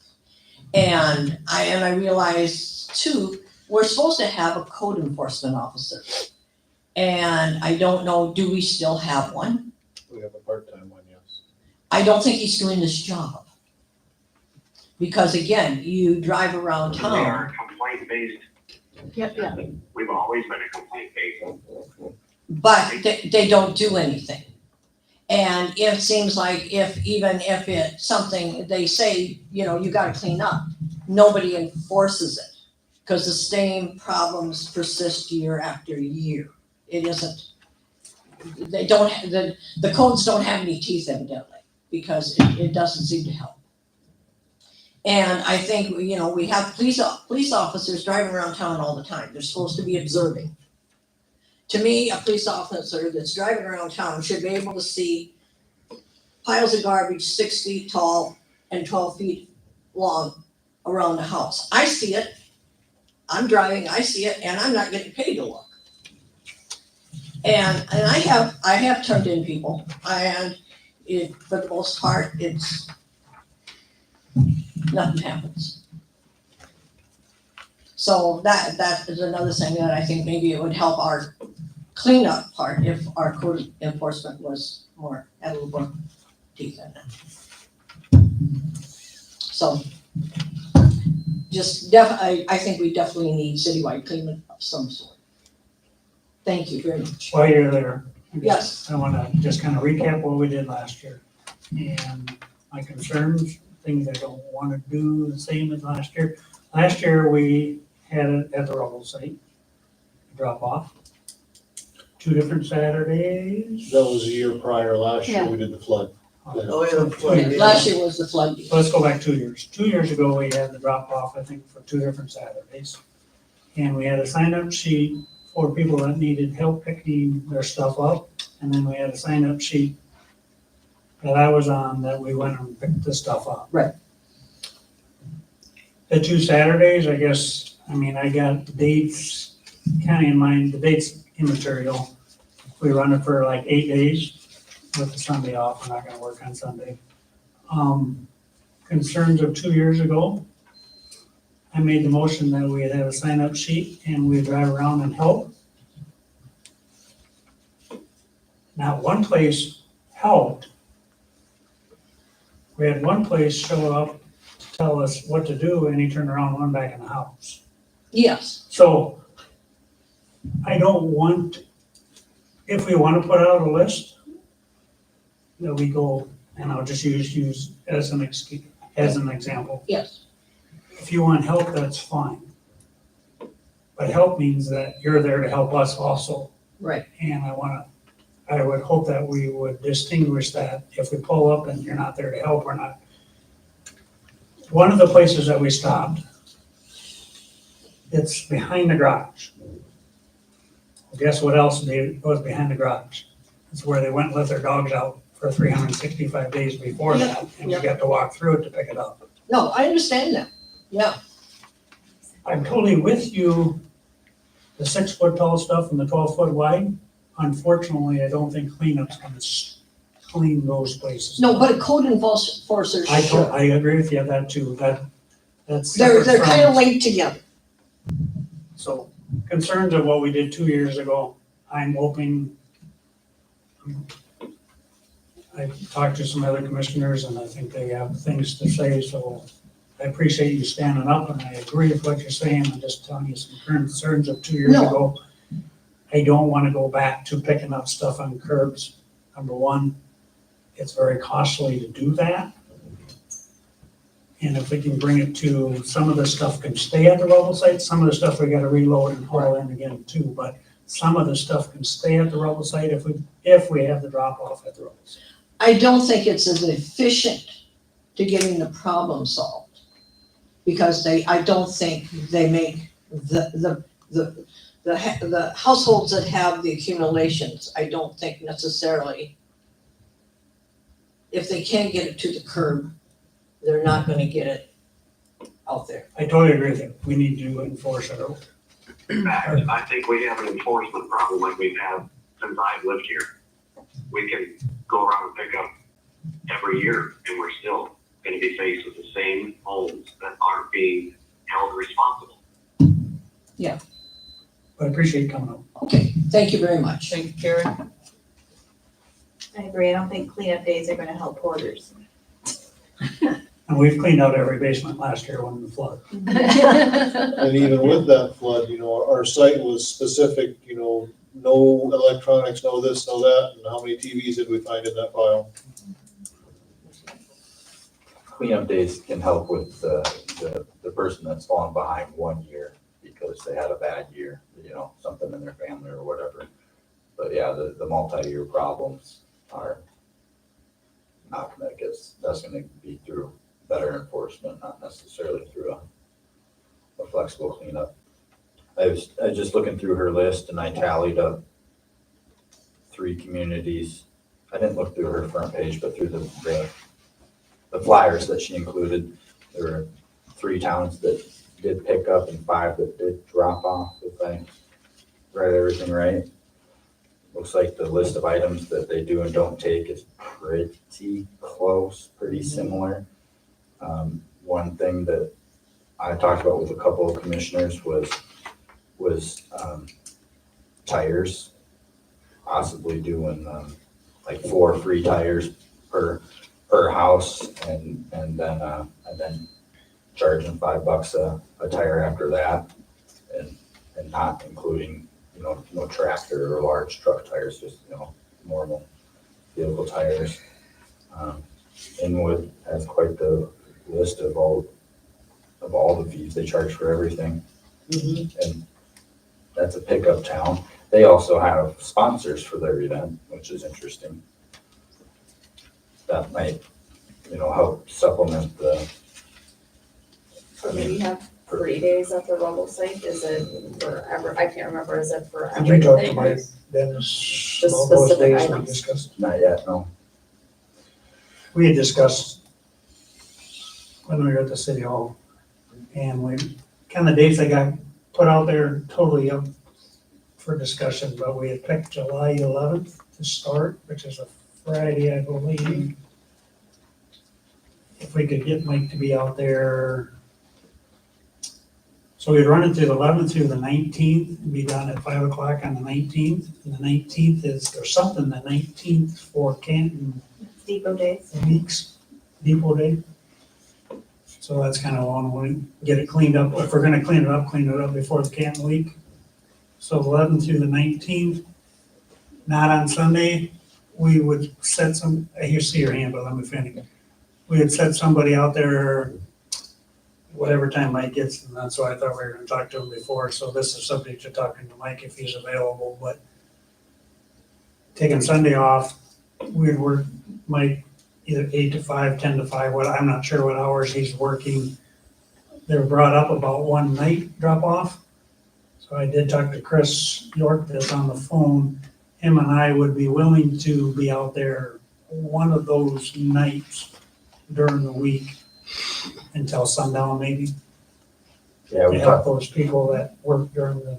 And I realize too, we're supposed to have a code enforcement officer. And I don't know, do we still have one? We have a part-time one, yes. I don't think he's doing this job. Because again, you drive around They town. are complaint-based. Yep. We've always been a complaint-based. But they don't do anything. And it seems like even if it's something they say, you gotta clean up, nobody enforces it. Because the same problems persist year after year. It isn't, they don't, the codes don't have any teeth evidently, because it doesn't seem to help. And I think, we have police officers driving around town all the time. They're supposed to be observing. To me, a police officer that's driving around town should be able to see piles of garbage 6 feet tall and 12 feet long around the house. I see it. I'm driving, I see it, and I'm not getting paid to look. And I have turned in people, and for the most part, nothing happens. So that is another thing that I think maybe it would help our cleanup part if our code enforcement had a little more teeth in it. So I think we definitely need citywide cleanup of some sort. Thank you very much. While you're there, Yes. I want to just kind of recap what we did last year. And my concerns, things I don't want to do the same as last year. Last year, we had it at the rubble site, drop off. 2 different Saturdays. That was the year prior, last year we did the flood. Oh, yeah, the flood. Last year was the flood. So let's go back 2 years. 2 years ago, we had the drop off, I think, for 2 different Saturdays. And we had a sign up sheet for people that needed help picking their stuff up. And then we had a sign up sheet that I was on that we went and picked the stuff up. Right. The 2 Saturdays, I guess, I got the dates kind of in mind, the dates immaterial. We run it for like 8 days with the Sunday off. We're not gonna work on Sunday. Concerns of 2 years ago, I made the motion that we'd have a sign up sheet and we'd drive around and help. Not one place helped. We had one place show up to tell us what to do and he turned around and went back in the house. Yes. So I don't want, if we want to put out a list, that we go, and I'll just use as an example. Yes. If you want help, that's fine. But help means that you're there to help us also. Right. And I would hope that we would distinguish that if we pull up and you're not there to help, we're not. One of the places that we stopped, It's behind the garage. Guess what else goes behind the garage? It's where they went and let their dogs out for 365 days before that, and you got to walk through it to pick it up. No, I understand that. Yeah, I'm totally with you, the 6 foot tall stuff and the 12 foot wide. Unfortunately, I don't think cleanup's gonna clean those places. no, but a code enforcer I should. agree with you on that too, that's. They're separate kind of from- linked together. So concerns of what we did 2 years ago, I'm hoping. I've talked to some other commissioners and I think they have things to say, so I appreciate you standing up and I agree with what you're saying. I'm just telling you some concerns of 2 years No. ago. I don't want to go back to picking up stuff on curbs. Number one, it's very costly to do that. And if we can bring it to, some of the stuff can stay at the rubble site, some of the stuff we gotta reload and haul in again too, but some of the stuff can stay at the rubble site if we have the drop off at the rubble site. I don't think it's as efficient to getting the problem solved. Because I don't think they make the households that have the accumulations, I don't think necessarily, if they can't get it to the curb, they're not gonna get it out there. I totally agree with you, we need to enforce it. I think we have an enforcement problem like we've had since I've lived here. We can go around and pick up every year and we're still gonna be faced with the same homes that aren't being held responsible. But I appreciate you coming up. Okay, thank you very much. Thank you, Karen. I agree, I don't think cleanup days are gonna help hoarders. And we've cleaned out every basement last year when the flood. And even with that flood, our site was specific, no electronics, no this, no that, and how many TVs did we find in that pile? Cleanup days can help with the person that's fallen behind 1 year because they had a bad year, something in their family or whatever. But yeah, the multi-year problems are not gonna get, that's gonna be through better enforcement, not necessarily through a flexible cleanup. I was just looking through her list and I tallied up 3 communities. I didn't look through her front page, but through the flyers that she included, there were 3 towns that did pick up and 5 that did drop off, if I read everything right. Looks like the list of items that they do and don't take is pretty close, pretty similar. One thing that I talked about with a couple of commissioners was tires, possibly doing like 4 free tires per house and then charging $5 a tire after that and not including, no tractor or large truck tires, just, normal vehicle tires. Inwood has quite the list of all the fees they charge for everything. And that's a pickup town. They also have sponsors for their event, which is interesting. That might, help supplement the. So do we have 3 days at the rubble site? Is it forever? I can't remember. Is it for Did you talk to everything? Mike Dennis Just about those specific days we items. discussed? Not yet, no. We had discussed when we were at the city hall, and kind of dates that got put out there totally up for discussion, but we had picked July 11th to start, which is a Friday, I believe. If we could get Mike to be out there. So we'd run it through the 11th through the 19th, and be done at 5 o'clock on the 19th. And the 19th there's something the 19th for Canton Depot days. Weeks, Depot Day. So that's kind of long, we get it cleaned up. If we're gonna clean it up before the Canton Week. So 11th through the 19th, not on Sunday, we would set you see your hand, but let me finish. We would set somebody out there whatever time Mike gets, and that's why I thought we were gonna talk to him before, so this is subject to talking to Mike if he's available, but taking Sunday off, we'd work Mike either 8 to 5, 10 to 5, I'm not sure what hours he's working. they were brought up about one night drop off. So I did talk to Chris York that's on the phone. Him and I would be willing to be out there one of those nights during the week until sundown maybe, Yeah, to we help those people that work during the,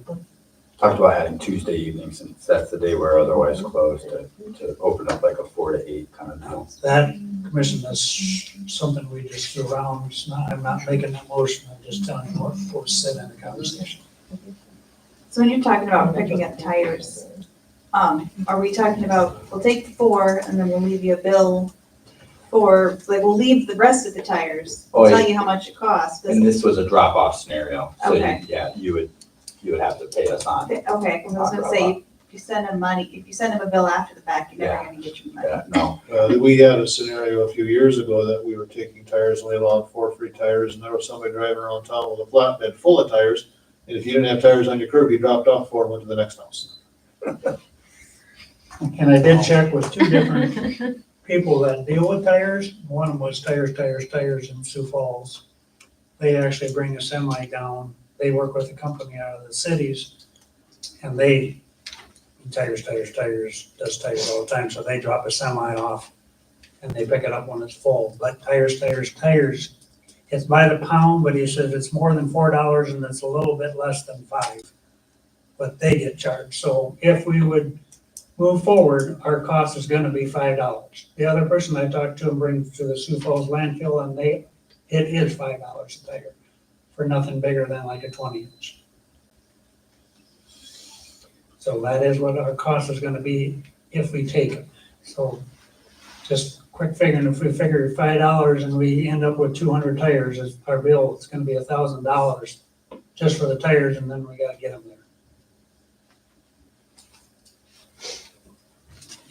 talked about adding Tuesday evenings, since that's the day we're otherwise closed, to open up like a 4 to 8 kind of deal. that commission is something we just threw around. It's not, I'm not making that motion, I'm just telling you what was said in the conversation. So when you're talking about picking up tires, are we talking about, we'll take 4 and then we'll leave you a bill for, like, we'll leave the rest of the tires, Oh, we'll yeah. tell you how much it costs. And this was a drop-off scenario, so Okay. you would have to pay us on. Okay, I was gonna say, if you send them money, if you send them a bill after the fact, you're never gonna get your money. Yeah, no, We had a scenario a few years ago that we were taking tires, and we allowed 4 free tires, and there was somebody driving around town with a flatbed full of tires. And if you didn't have tires on your curb, you dropped off 4 and went to the next house. And I did check with 2 different people that deal with tires. One of them was Tires in Sioux Falls. They actually bring a semi down. They work with a company out of the cities, and they, Tires does tires all the time, so they drop a semi off and they pick it up when it's full. But Tires, it's by the pound, but he says it's more than $4 and it's a little bit less than 5. But they get charged. So if we would move forward, our cost is gonna be $5. The other person I talked to brings to the Sioux Falls landfill, and it is $5 a tire for nothing bigger than like a 20-inch. So that is what our cost is gonna be if we take it. So just quick figuring, if we figure $5 and we end up with 200 tires, is our bill, it's gonna be $1,000 just for the tires, and then we gotta get them there.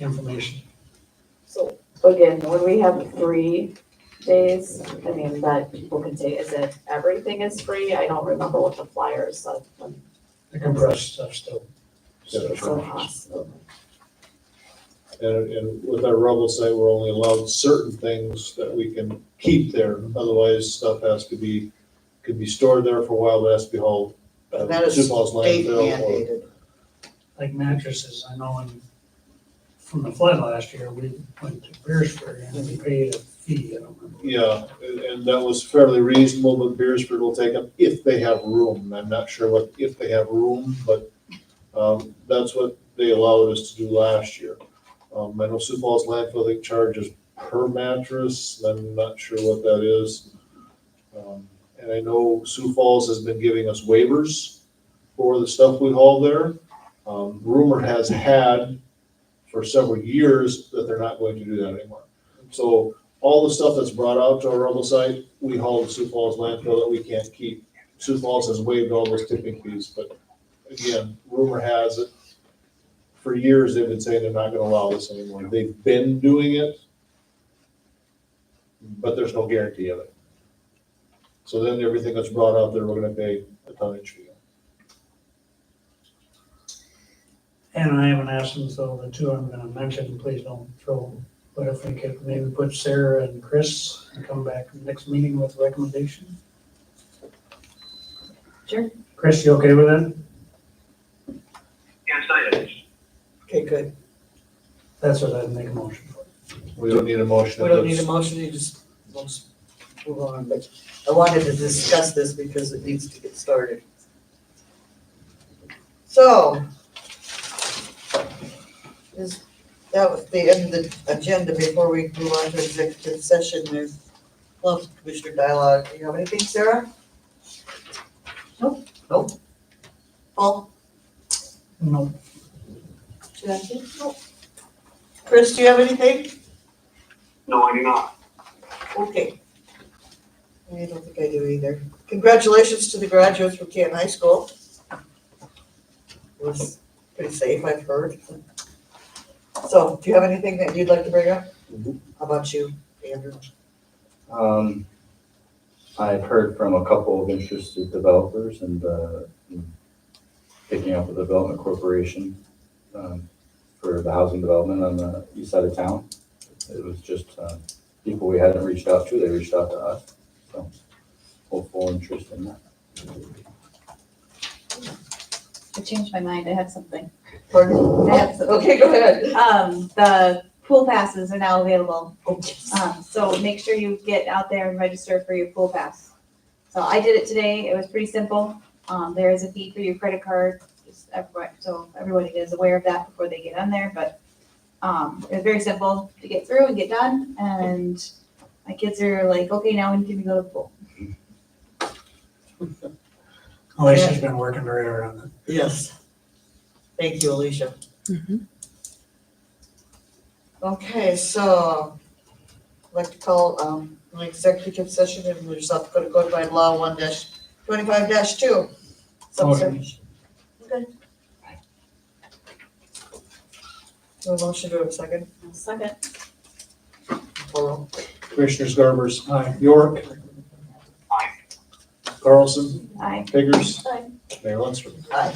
Information. So again, when we have 3 days, I mean, that people can say, is it everything is free? I don't remember what the flyers said. The compressed stuff still. So costs. And with our rubble site, we're only allowed certain things that we can keep there. Otherwise, stuff could be stored there for a while, but has to be hauled. But that is Sioux Falls state landfill or- mandated. Like mattresses, I know from the flood last year, we went to Beersford and we paid a fee, I don't remember. Yeah, and that was fairly reasonable, but Beersford will take them if they have room. I'm not sure what, if they have room, but that's what they allowed us to do last year. I know Sioux Falls landfill, they charges per mattress, I'm not sure what that is. And I know Sioux Falls has been giving us waivers for the stuff we haul there. Rumor has had for several years that they're not going to do that anymore. So all the stuff that's brought out to our rubble site, we haul to Sioux Falls landfill that we can't keep. Sioux Falls has waived all those tipping fees, but again, rumor has it, for years they've been saying they're not gonna allow this anymore. They've been doing it, but there's no guarantee of it. So then everything that's brought out there, we're gonna pay a tonnage fee. And I haven't asked them, so the 2 I'm gonna mention, please don't throw them. But if we could maybe put Sarah and Chris and come back next meeting with a recommendation. Sure. Chris, you okay with that? Yes, I am. Okay, good. That's what I'd make a motion for. We don't need a motion. We don't need a motion, we'll just move on, but I wanted to discuss this because it needs to get started. So, that was the end of the agenda. Before we move on to executive session, there's commissioner dialogue. Do you have anything, Sarah? Nope. Paul? No. Jackie? Nope. Chris, do you have anything? No, I do not. Okay. I don't think I do either. Congratulations to the graduates from Canton High School. It was pretty safe, I've heard. So, do you have anything that you'd like to bring up? How about you, Andrew? I've heard from a couple of interested developers and picking up a development corporation for the housing development on the east side of town. It was just people we hadn't reached out to, they reached out to us. So hopeful interest in that. I changed my mind, I have something. Pardon? I have something. Okay, go ahead. The pool passes are now available. Oh, yes. So make sure you get out there and register for your pool pass. So I did it today, it was pretty simple. There is a fee for your credit card, just everybody, so everybody is aware of that before they get on there, but it was very simple to get through and get done, and my kids are like, okay, now when can we go to the pool? Alicia's been working very hard on it. Yes. Thank you, Alicia. Mhm. Okay, so I'd like to call an executive session in which South Dakota Codified Law 1-25-2. Subsection. Okay. No motion, do I have a second? Second. Call roll. Commissioners Garbers, Aye. York. Aye. Carlson, Aye. Biggers. Aye. Mayor Lundstrom. Aye.